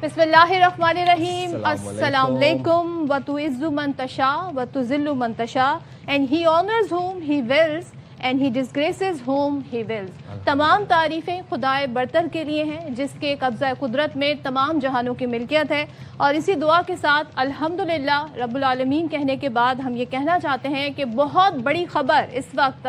بسم اللہ الرحمن الرحیم. السلام علیکم. وَتُعِزُّ مَن تَشَاءُ وَتُذِلُّ مَن تَشَاءُ and he honors whom he wills and he disgraces whom he wills. تمام تعریفیں خدائے برتر کے لیے ہیں جس کے قبضہ قدرت میں تمام جہانوں کی ملکیت ہے. اور اسی دعا کے ساتھ الحمدللہ رب العالمین کہنے کے بعد ہم یہ کہنا چاہتے ہیں کہ بہت بڑی خبر اس وقت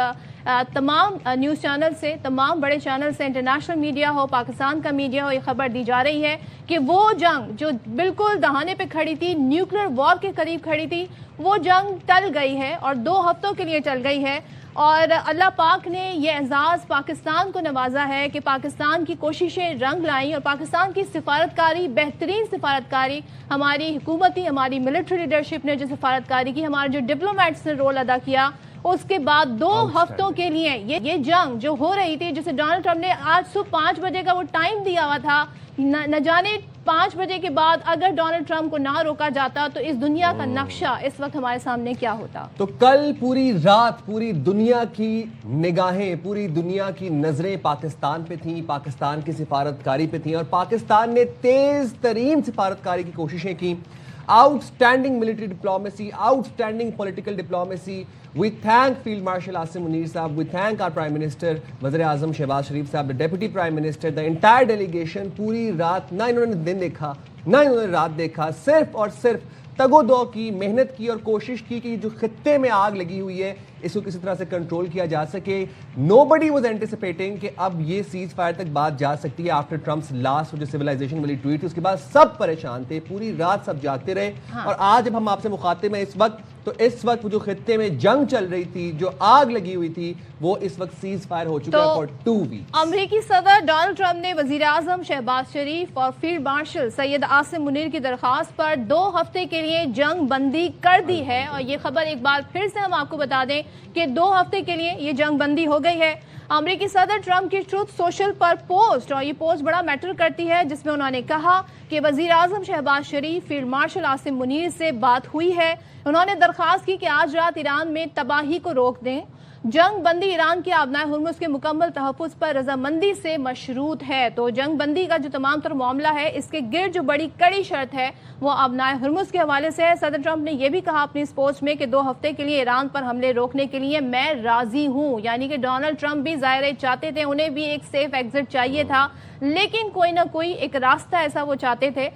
تمام نیوز چینل سے، تمام بڑے چینل سے، انٹرنیشنل میڈیا ہو، پاکستان کا میڈیا ہو، یہ خبر دی جا رہی ہے کہ وہ جنگ جو بالکل دہانے پہ کھڑی تھی، نیوکلیر وار کے قریب کھڑی تھی، وہ جنگ ٹل گئی ہے اور 2 ہفتوں کے لیے ٹل گئی ہے. اور اللہ پاک نے یہ اعزاز پاکستان کو نوازا ہے کہ پاکستان کی کوششیں رنگ لائیں اور پاکستان کی سفارتکاری، بہترین سفارتکاری ہماری حکومتی، ہماری ملٹری لیڈرشپ نے جو سفارتکاری کی، ہمارے جو ڈپلومیٹس نے رول ادا کیا، اس کے بعد 2 ہفتوں کے لیے یہ جنگ جو ہو رہی تھی، جسے ڈونلڈ ٹرمپ نے آج صبح 5 بجے کا وہ ٹائم دیا ہوا تھا، نہ جانے 5 بجے کے بعد اگر ڈونلڈ ٹرمپ کو نہ روکا جاتا تو اس دنیا کا نقشہ اس وقت ہمارے سامنے کیا ہوتا. تو کل پوری رات پوری دنیا کی نگاہیں، پوری دنیا کی نظریں پاکستان پہ تھیں، پاکستان کی سفارتکاری پہ تھیں، اور پاکستان نے تیز ترین سفارتکاری کی کوششیں کی. Out standing military diplomacy, out standing political diplomacy. We thank Field Marshal Asim Munir Sahab, we thank our Prime Minister وزیر اعظم شہباز شریف صاحب, the Deputy Prime Minister, the entire delegation. پوری رات نہ انہوں نے دن دیکھا نہ انہوں نے رات دیکھا، صرف اور صرف تگ و دو کی، محنت کی اور کوشش کی کہ جو خطے میں آگ لگی ہوئی ہے اس کو کسی طرح سے کنٹرول کیا جا سکے. Nobody was anticipating کہ اب یہ سیز فائر تک بات جا سکتی ہے آفٹر ٹرمپس لاسٹ جو سویلائزیشن والی ٹویٹ. اس کے بعد سب پریشان تھے، پوری رات سب جاگتے رہے. اور آج جب ہم آپ سے مخاطب ہیں اس وقت وہ جو خطے میں جنگ چل رہی تھی، جو آگ لگی ہوئی تھی، وہ اس وقت سیز فائر ہو چکا ہے فار 2 weeks. امریکی صدر ڈونلڈ ٹرمپ نے وزیر اعظم شہباز شریف اور فیلڈ مارشل سید عاصم منیر کی درخواست پر 2 ہفتے کے لیے جنگ بندی کر دی ہے. اور یہ خبر ایک بار پھر سے ہم آپ کو بتا دیں کہ 2 ہفتے کے لیے یہ جنگ بندی ہو گئی ہے. امریکی صدر ٹرمپ کی ٹروتھ سوشل پر پوسٹ، اور یہ پوسٹ بڑا میٹر کرتی ہے، جس میں انہوں نے کہا کہ وزیر اعظم شہباز شریف فیلڈ مارشل عاصم منیر سے بات ہوئی ہے. انہوں نے درخواست کی کہ آج رات ایران میں تباہی کو روک دیں. جنگ بندی ایران کے آبنائے ہرمز کے مکمل تحفظ پر رضامندی سے مشروط ہے. تو جنگ بندی کا جو تمام تر معاملہ ہے، اس کے گرد جو بڑی کڑی شرط ہے وہ آبنائے ہرمز کے حوالے سے ہے. صدر ٹرمپ نے یہ بھی کہا اپنی اس پوسٹ میں کہ 2 ہفتے کے لیے ایران پر حملے روکنے کے لیے میں راضی ہوں. یعنی کہ ڈونلڈ ٹرمپ بھی ظاہر چاہتے تھے، انہیں بھی ایک سیف ایگزٹ چاہیے تھا، لیکن کوئی نہ کوئی ایک راستہ ایسا وہ چاہتے تھے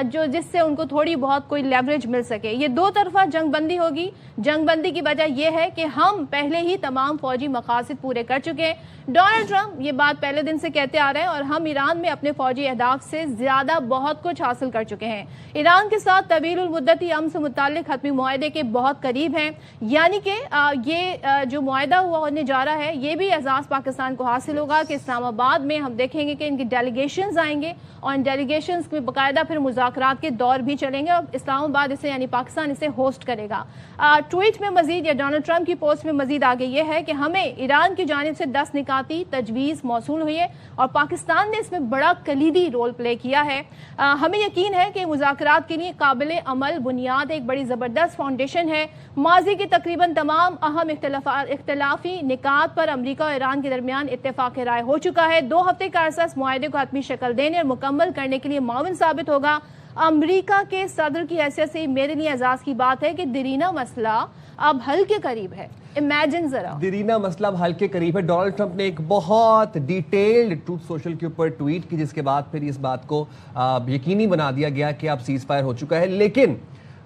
جس سے ان کو تھوڑی بہت کوئی لیوریج مل سکے. یہ 2 طرفہ جنگ بندی ہوگی. جنگ بندی کی وجہ یہ ہے کہ ہم پہلے ہی تمام فوجی مقاصد پورے کر چکے ہیں. ڈونلڈ ٹرمپ یہ بات پہلے دن سے کہتے آ رہے ہیں، اور ہم ایران میں اپنے فوجی اہداف سے زیادہ بہت کچھ حاصل کر چکے ہیں. ایران کے ساتھ طویل المدتی امن سے متعلق حتمی معاہدے کے بہت قریب ہیں. یعنی کہ یہ جو معاہدہ ہوا ہونے جا رہا ہے، یہ بھی اعزاز پاکستان کو حاصل ہوگا کہ اسلام آباد میں ہم دیکھیں گے کہ ان کی ڈیلیگیشنز آئیں گے، اور ان ڈیلیگیشنز میں باقاعدہ پھر مذاکرات کے دور بھی چلیں گے، اور اسلام آباد اسے یعنی پاکستان اسے ہوسٹ کرے گا. ٹویٹ میں مزید یا ڈونلڈ ٹرمپ کی پوسٹ میں مزید آگے یہ ہے کہ ہمیں ایران کی جانب سے 10 نکاتی تجویز موصول ہوئی ہے، اور پاکستان نے اس میں بڑا کلیدی رول پلے کیا ہے. ہمیں یقین ہے کہ مذاکرات کے لیے قابل عمل بنیاد ایک بڑی زبردست فاؤنڈیشن ہے. ماضی کے تقریباً تمام اہم اختلافی نکات پر امریکہ اور ایران کے درمیان اتفاق رائے ہو چکا ہے. 2 ہفتے کا عرصہ اس معاہدے کو حتمی شکل دینے اور مکمل کرنے کے لیے معاون ثابت ہوگا. امریکہ کے صدر کی حیثیت سے میرے لیے اعزاز کی بات ہے کہ دیرینہ مسئلہ اب حل کے قریب ہے. امیجن ذرا، دیرینہ مسئلہ اب حل کے قریب ہے. ڈونلڈ ٹرمپ نے ایک بہت ڈیٹیلڈ ٹروتھ سوشل کے اوپر ٹویٹ کی، جس کے بعد پھر اس بات کو یقینی بنا دیا گیا کہ اب سیز فائر ہو چکا ہے. لیکن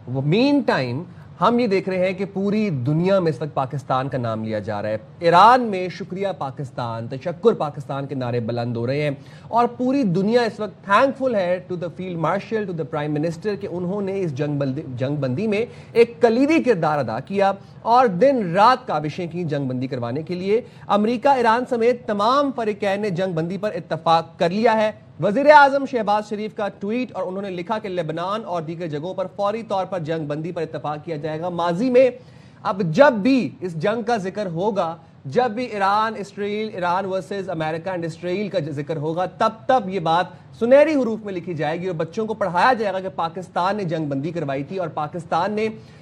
مین ٹائم ہم یہ دیکھ رہے ہیں کہ پوری دنیا میں اس وقت پاکستان کا نام لیا جا رہا ہے. ایران میں شکریہ پاکستان، تشکر پاکستان کے نعرے بلند ہو رہے ہیں، اور پوری دنیا اس وقت تھینکفل ہے to the field marshal, to the prime minister, کہ انہوں نے اس جنگ بندی میں ایک کلیدی کردار ادا کیا اور دن رات کاوشیں کی جنگ بندی کروانے کے لیے. امریکہ، ایران سمیت تمام فریقین نے جنگ بندی پر اتفاق کر لیا ہے. وزیر اعظم شہباز شریف کا ٹویٹ، اور انہوں نے لکھا کہ لبنان اور دیگر جگہوں پر فوری طور پر جنگ بندی پر اتفاق کیا جائے گا. ماضی میں اب جب بھی اس جنگ کا ذکر ہوگا، جب بھی ایران ورسز امریکہ اینڈ اسرائیل کا ذکر ہوگا، تب یہ بات سنہری حروف میں لکھی جائے گی اور بچوں کو پڑھایا جائے گا کہ پاکستان نے جنگ بندی کروائی تھی اور پاکستان نے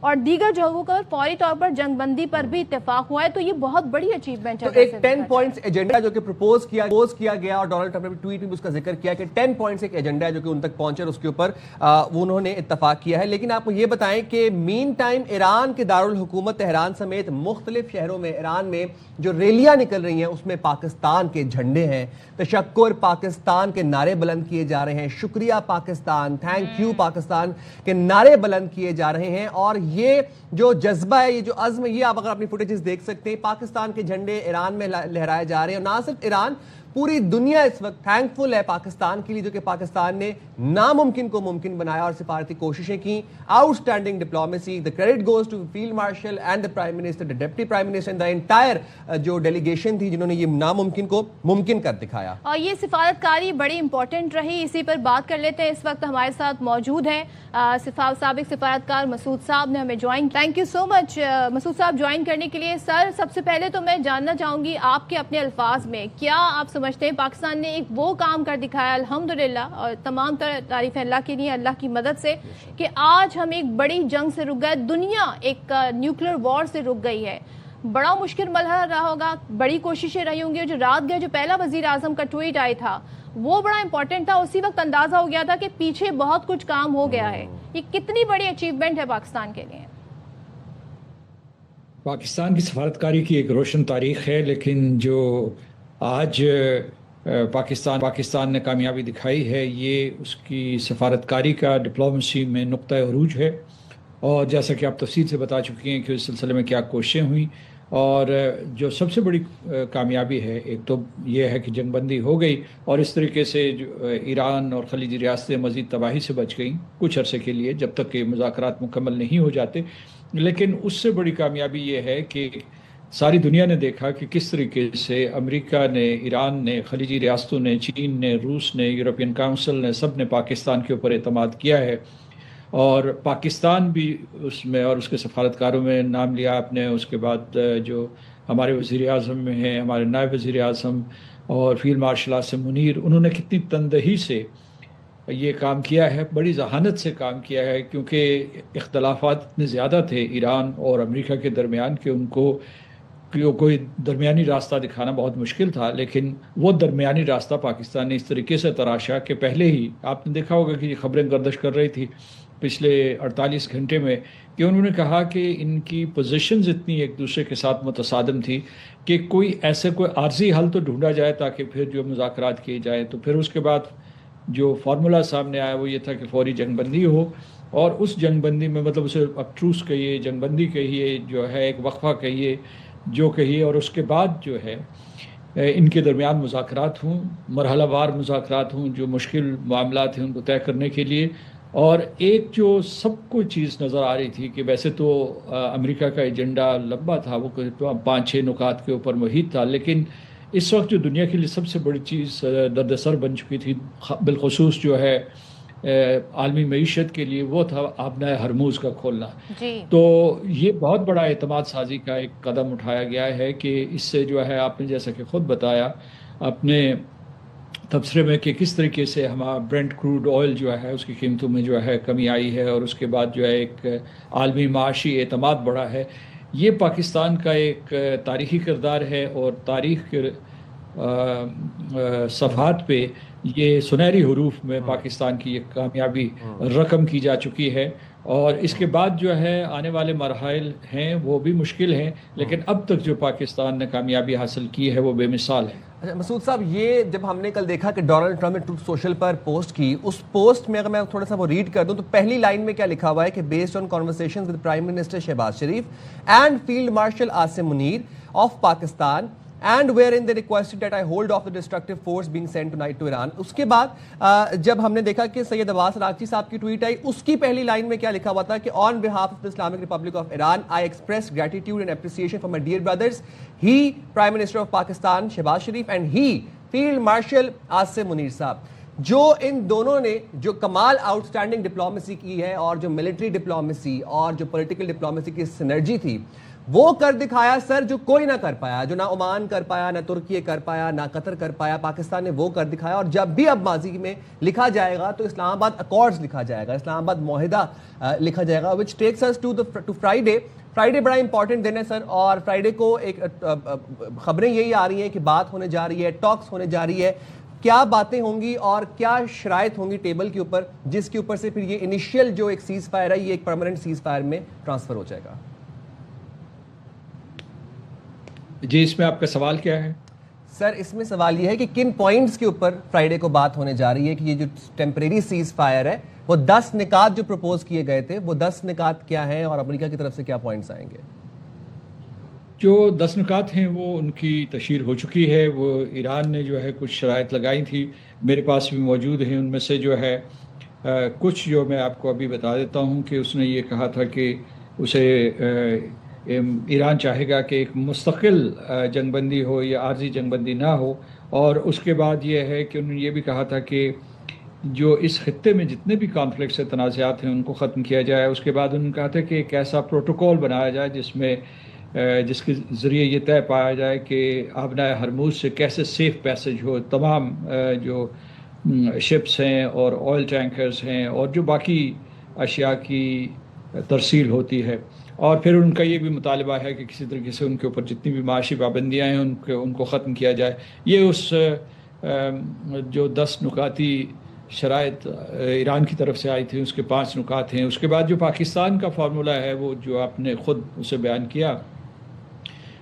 اور دیگر جگہوں پر فوری طور پر جنگ بندی پر بھی اتفاق ہوا ہے. تو یہ بہت بڑی اچیومنٹ ہے. تو ایک 10 پوائنٹس ایجنڈا جو کہ پروپوز کیا گیا اور ڈونلڈ ٹرمپ نے ٹویٹ میں اس کا ذکر کیا کہ 10 پوائنٹس ایک ایجنڈا ہے جو کہ ان تک پہنچے اور اس کے اوپر انہوں نے اتفاق کیا ہے. لیکن آپ کو یہ بتائیں کہ مین ٹائم ایران کے دارالحکومت تہران سمیت مختلف شہروں میں ایران میں جو ریلیاں نکل رہی ہیں اس میں پاکستان کے جھنڈے ہیں, تشکر پاکستان کے نعرے بلند کیے جا رہے ہیں, شکریہ پاکستان, تھینک یو پاکستان کے نعرے بلند کیے جا رہے ہیں. اور یہ جو جذبہ ہے, یہ جو عزم ہے, یہ آپ اگر اپنی فوٹیجز دیکھ سکتے ہیں, پاکستان کے جھنڈے ایران میں لہرائے جا رہے ہیں. اور نہ صرف ایران, پوری دنیا اس وقت تھینکفل ہے پاکستان کے لیے جو کہ پاکستان نے ناممکن کو ممکن بنایا اور سفارتی کوششیں کی. Outstanding diplomacy, the credit goes to field marshal and the prime minister, the deputy prime minister and the entire جو ڈیلیگیشن تھی جنہوں نے یہ ناممکن کو ممکن کر دکھایا. اور یہ سفارتکاری بڑی امپورٹنٹ رہی, اسی پر بات کر لیتے ہیں. اس وقت ہمارے ساتھ موجود ہیں سابق سفارتکار مسعود صاحب نے ہمیں جوائن. تھینک یو سو مچ مسعود صاحب جوائن کرنے کے لیے. سر, سب سے پہلے تو میں جاننا چاہوں گی آپ کے اپنے الفاظ میں, کیا آپ سمجھتے ہیں پاکستان نے ایک وہ کام کر دکھایا الحمدللہ, اور تمام تعریف اللہ کے لیے, اللہ کی مدد سے, کہ آج ہم ایک بڑی جنگ سے رک گئے, دنیا ایک نیوکلیر وار سے رک گئی ہے. بڑا مشکل مرحلہ رہا ہوگا, بڑی کوششیں رہی ہوں گی. جو رات گئے جو پہلا وزیر اعظم کا ٹویٹ آیا تھا وہ بڑا امپورٹنٹ تھا, اسی وقت اندازہ ہو گیا تھا کہ پیچھے بہت کچھ کام ہو گیا ہے. یہ کتنی بڑی اچیومنٹ ہے پاکستان کے لیے؟ پاکستان کی سفارتکاری کی ایک روشن تاریخ ہے, لیکن جو آج پاکستان نے کامیابی دکھائی ہے یہ اس کی سفارتکاری کا ڈپلومیسی میں نقطہ عروج ہے. اور جیسا کہ آپ تفصیل سے بتا چکی ہیں کہ اس سلسلے میں کیا کوششیں ہوئیں, اور جو سب سے بڑی کامیابی ہے ایک تو یہ ہے کہ جنگ بندی ہو گئی, اور اس طریقے سے جو ایران اور خلیجی ریاستیں مزید تباہی سے بچ گئیں کچھ عرصے کے لیے جب تک کہ مذاکرات مکمل نہیں ہو جاتے. لیکن اس سے بڑی کامیابی یہ ہے کہ ساری دنیا نے دیکھا کہ کس طریقے سے امریکہ نے, ایران نے, خلیجی ریاستوں نے, چین نے, روس نے, یورپین کونسل نے, سب نے پاکستان کے اوپر اعتماد کیا ہے. اور پاکستان بھی اس میں اور اس کے سفارتکاروں میں نام لیا آپ نے. اس کے بعد جو ہمارے وزیر اعظم میں ہیں, ہمارے نائب وزیر اعظم اور فیلڈ مارشل آصم منیر, انہوں نے کتنی تندہی سے یہ کام کیا ہے, بڑی ذہانت سے کام کیا ہے, کیونکہ اختلافات اتنے زیادہ تھے ایران اور امریکہ کے درمیان کہ ان کو کوئی درمیانی راستہ دکھانا بہت مشکل تھا. لیکن وہ درمیانی راستہ پاکستان نے اس طریقے سے تراشا کہ پہلے ہی آپ نے دیکھا ہوگا کہ یہ خبریں گردش کر رہی تھی پچھلے 48 گھنٹے میں کہ انہوں نے کہا کہ ان کی پوزیشنز اتنی ایک دوسرے کے ساتھ متصادم تھی کہ کوئی عارضی حل تو ڈھونڈا جائے تاکہ پھر جو مذاکرات کیے جائیں. تو پھر اس کے بعد جو فارمولا سامنے آیا وہ یہ تھا کہ فوری جنگ بندی ہو, اور اس جنگ بندی میں مطلب اسے اب ٹروس کہیے, جنگ بندی کہیے, جو ہے ایک وقفہ کہیے, جو کہیے, اور اس کے بعد جو ہے ان کے درمیان مذاکرات ہوں, مرحلہ وار مذاکرات ہوں, جو مشکل معاملات ہیں ان کو طے کرنے کے لیے. اور ایک جو سب کو چیز نظر آ رہی تھی کہ ویسے تو امریکہ کا ایجنڈا لمبا تھا, وہ 5-6 نکات کے اوپر محیط تھا, لیکن اس وقت جو دنیا کے لیے سب سے بڑی چیز درد سر بن چکی تھی, بالخصوص جو ہے عالمی معیشت کے لیے, وہ تھا آبنائے ہرموز کا کھولنا. تو یہ بہت بڑا اعتماد سازی کا ایک قدم اٹھایا گیا ہے کہ اس سے جو ہے آپ نے جیسا کہ خود بتایا اپنے تبصرے میں کہ کس طریقے سے ہمارا برینٹ کروڈ آئل جو ہے اس کی قیمتوں میں جو ہے کمی آئی ہے, اور اس کے بعد جو ہے ایک عالمی معاشی اعتماد بڑھا ہے. یہ پاکستان کا ایک تاریخی کردار ہے, اور تاریخ کے صفحات پہ یہ سنہری حروف میں پاکستان کی ایک کامیابی رقم کی جا چکی ہے. اور اس کے بعد جو ہے آنے والے مراحل ہیں وہ بھی مشکل ہیں, لیکن اب تک جو پاکستان نے کامیابی حاصل کی ہے وہ بے مثال ہے. اچھا مسعود صاحب, یہ جب ہم نے کل دیکھا کہ ڈونلڈ ٹرمپ نے ٹروتھ سوشل پر پوسٹ کی, اس پوسٹ میں اگر میں تھوڑا سا وہ ریڈ کر دوں تو پہلی لائن میں کیا لکھا ہوا ہے کہ based on conversations with prime minister Shehbaz Sharif and field marshal Asim Munir of Pakistan and wherein they requested that I hold off the destructive force being sent tonight to Iran. اس کے بعد جب ہم نے دیکھا کہ سید عباس اراغچی صاحب کی ٹویٹ آئی, اس کی پہلی لائن میں کیا لکھا ہوا تھا کہ on behalf of the Islamic Republic of Iran I express gratitude and appreciation for my dear brothers, he Prime Minister of Pakistan Shehbaz Sharif and he Field Marshal Asim Munir صاحب. جو ان دونوں نے جو کمال آؤٹ اسٹینڈنگ ڈپلومیسی کی ہے اور جو military diplomacy اور جو پولیٹیکل ڈپلومیسی کی سینرجی تھی وہ کر دکھایا سر، جو کوئی نہ کر پایا، جو نہ عمان کر پایا، نہ ترکی کر پایا، نہ قطر کر پایا، پاکستان نے وہ کر دکھایا. اور جب بھی اب ماضی میں لکھا جائے گا تو اسلام آباد اکارڈز لکھا جائے گا، اسلام آباد معاہدہ لکھا جائے گا، which takes us to Friday. Friday بڑا امپورٹنٹ دن ہے سر، اور فرائیڈے کو ایک خبریں یہی آ رہی ہیں کہ بات ہونے جا رہی ہے، ٹاکس ہونے جا رہی ہے. کیا باتیں ہوں گی اور کیا شرائط ہوں گی ٹیبل کے اوپر جس کے اوپر سے پھر یہ انیشیل جو ایک سیز فائر ہے یہ ایک پرماننٹ سیز فائر میں ٹرانسفر ہو جائے گا؟ جی اس میں آپ کا سوال کیا ہے؟ سر اس میں سوال یہ ہے کہ کن پوائنٹس کے اوپر فرائیڈے کو بات ہونے جا رہی ہے کہ یہ جو ٹیمپریری سیز فائر ہے وہ 10 نکات جو پروپوز کیے گئے تھے وہ 10 نکات کیا ہیں اور امریکہ کی طرف سے کیا پوائنٹس آئیں گے؟ جو 10 نکات ہیں وہ ان کی تشہیر ہو چکی ہے. وہ ایران نے جو ہے کچھ شرائط لگائی تھی، میرے پاس بھی موجود ہیں. ان میں سے جو ہے کچھ جو میں آپ کو ابھی بتا دیتا ہوں کہ اس نے یہ کہا تھا کہ اسے ایران چاہے گا کہ ایک مستقل جنگ بندی ہو یا عارضی جنگ بندی نہ ہو. اور اس کے بعد یہ ہے کہ انہوں نے یہ بھی کہا تھا کہ جو اس خطے میں جتنے بھی کانفلکٹس سے تنازعات ہیں ان کو ختم کیا جائے. اس کے بعد انہوں نے کہا تھا کہ ایک ایسا پروٹوکول بنایا جائے جس کے ذریعے یہ طے پایا جائے کہ آبنائے ہرموز سے کیسے سیف پیسج ہو تمام جو شپس ہیں اور آئل ٹینکرز ہیں اور جو باقی اشیاء کی ترسیل ہوتی ہے. اور پھر ان کا یہ بھی مطالبہ ہے کہ کسی طریقے سے ان کے اوپر جتنی بھی معاشی پابندیاں ہیں ان کو ختم کیا جائے. یہ اس جو 10 نکاتی شرائط ایران کی طرف سے آئی تھی اس کے 5 نکات ہیں. اس کے بعد جو پاکستان کا فارمولہ ہے وہ جو آپ نے خود اسے بیان کیا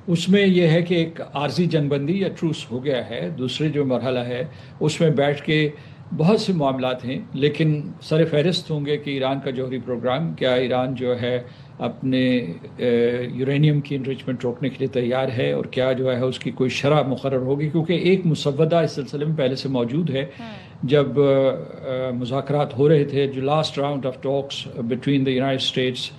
اس میں یہ ہے کہ ایک عارضی جنگ بندی یا ٹروس ہو گیا ہے. دوسرے جو مرحلہ ہے اس میں بیٹھ کے بہت سے معاملات ہیں لیکن سر فہرست ہوں گے کہ ایران کا جوہری پروگرام کیا، ایران جو ہے اپنے یورینیم کی انریچمنٹ روکنے کے لیے تیار ہے اور کیا جو ہے اس کی کوئی شرح مقرر ہوگی. کیونکہ ایک مسودہ اس سلسلے میں پہلے سے موجود ہے. جب مذاکرات ہو رہے تھے، جو last round of talks between the United States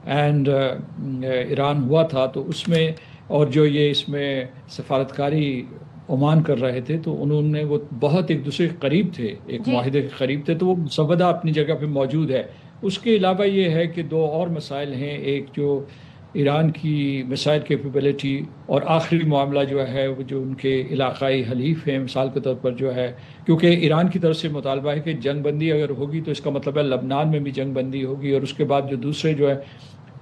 and Iran ہوا تھا تو اس میں اور جو یہ اس میں سفارتکاری عمان کر رہے تھے تو انہوں نے وہ بہت ایک دوسرے کے قریب تھے، ایک معاہدے کے قریب تھے، تو وہ مسودہ اپنی جگہ پہ موجود ہے. اس کے علاوہ یہ ہے کہ 2 اور مسائل ہیں، ایک جو ایران کی میسائل کیپیبلٹی اور آخری معاملہ جو ہے وہ جو ان کے علاقائی حلیف ہیں. مثال کے طور پر جو ہے کیونکہ ایران کی طرف سے مطالبہ ہے کہ جنگ بندی اگر ہوگی تو اس کا مطلب ہے لبنان میں بھی جنگ بندی ہوگی اور اس کے بعد جو دوسرے جو ہے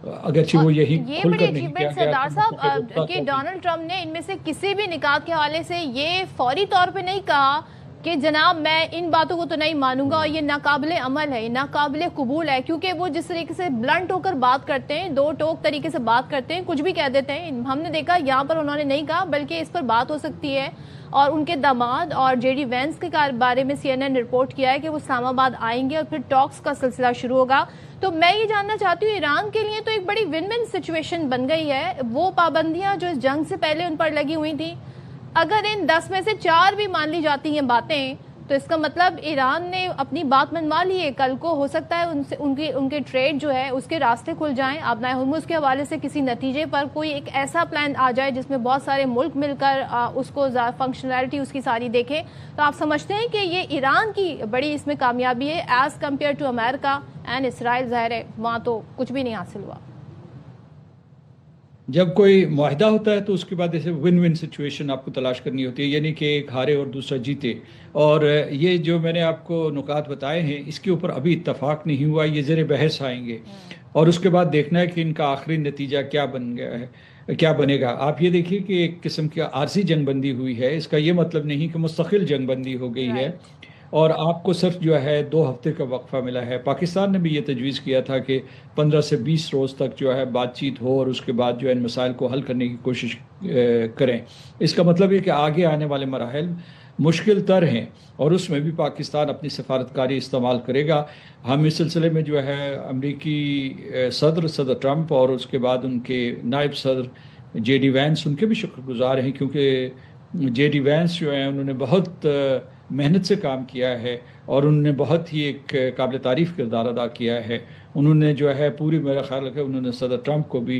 اگرچہ وہ یہی کھل کر نہیں کیا گیا. سردار صاحب کہ ڈونلڈ ٹرمپ نے ان میں سے کسی بھی نکات کے حوالے سے یہ فوری طور پہ نہیں کہا کہ جناب میں ان باتوں کو تو نہیں مانوں گا اور یہ ناقابل عمل ہے، ناقابل قبول ہے، کیونکہ وہ جس طریقے سے بلنٹ ہو کر بات کرتے ہیں، 2 ٹوک طریقے سے بات کرتے ہیں، کچھ بھی کہہ دیتے ہیں. ہم نے دیکھا یہاں پر انہوں نے نہیں کہا بلکہ اس پر بات ہو سکتی ہے. اور ان کے داماد اور جے ڈی وینس کے بارے میں CNN نے رپورٹ کیا ہے کہ وہ اسلام آباد آئیں گے اور پھر ٹاکس کا سلسلہ شروع ہوگا. تو میں یہ جاننا چاہتی ہوں ایران کے لیے تو ایک بڑی ون ون سچویشن بن گئی ہے. وہ پابندیاں جو اس جنگ سے پہلے ان پر لگی ہوئی تھیں اگر ان 10 میں سے 4 بھی مان لی جاتی ہیں باتیں تو اس کا مطلب ایران نے اپنی بات منوا لی ہے. کل کو ہو سکتا ہے ان کے ٹریڈ جو ہے اس کے راستے کھل جائیں. آبنائے ہرمز کے حوالے سے کسی نتیجے پر کوئی ایک ایسا پلان آ جائے جس میں بہت سارے ملک مل کر اس کو فنکشنلٹی اس کی ساری دیکھیں. تو آپ سمجھتے ہیں کہ یہ ایران کی بڑی اس میں کامیابی ہے ایز کمپیئر ٹو امریکہ اینڈ اسرائیل؟ ظاہر ہے وہاں تو کچھ بھی نہیں حاصل ہوا. جب کوئی معاہدہ ہوتا ہے تو اس کے بعد ایسے ون ون سچویشن آپ کو تلاش کرنی ہوتی ہے، یعنی کہ ایک ہارے اور دوسرا جیتے. اور یہ جو میں نے آپ کو نکات بتائے ہیں اس کے اوپر ابھی اتفاق نہیں ہوا، یہ زیر بحث آئیں گے اور اس کے بعد دیکھنا ہے کہ ان کا آخری نتیجہ کیا بن گیا ہے، کیا بنے گا. آپ یہ دیکھیے کہ ایک قسم کی عارضی جنگ بندی ہوئی ہے، اس کا یہ مطلب نہیں کہ مستقل جنگ بندی ہو گئی ہے. اور آپ کو صرف جو ہے 2 ہفتے کا وقفہ ملا ہے. پاکستان نے بھی یہ تجویز کیا تھا کہ 15 سے 20 روز تک جو ہے بات چیت ہو اور اس کے بعد جو ہے ان مسائل کو حل کرنے کی کوشش کریں. اس کا مطلب یہ کہ آگے آنے والے مراحل مشکل تر ہیں اور اس میں بھی پاکستان اپنی سفارتکاری استعمال کرے گا. ہم اس سلسلے میں جو ہے امریکی صدر ٹرمپ اور اس کے بعد ان کے نائب صدر جے ڈی وینس ان کے بھی شکر گزار ہیں، کیونکہ جے ڈی وینس جو ہیں انہوں نے بہت محنت سے کام کیا ہے اور انہوں نے بہت ہی ایک قابل تعریف کردار ادا کیا ہے. انہوں نے جو ہے پوری میرا خیال ہے کہ انہوں نے صدر ٹرمپ کو بھی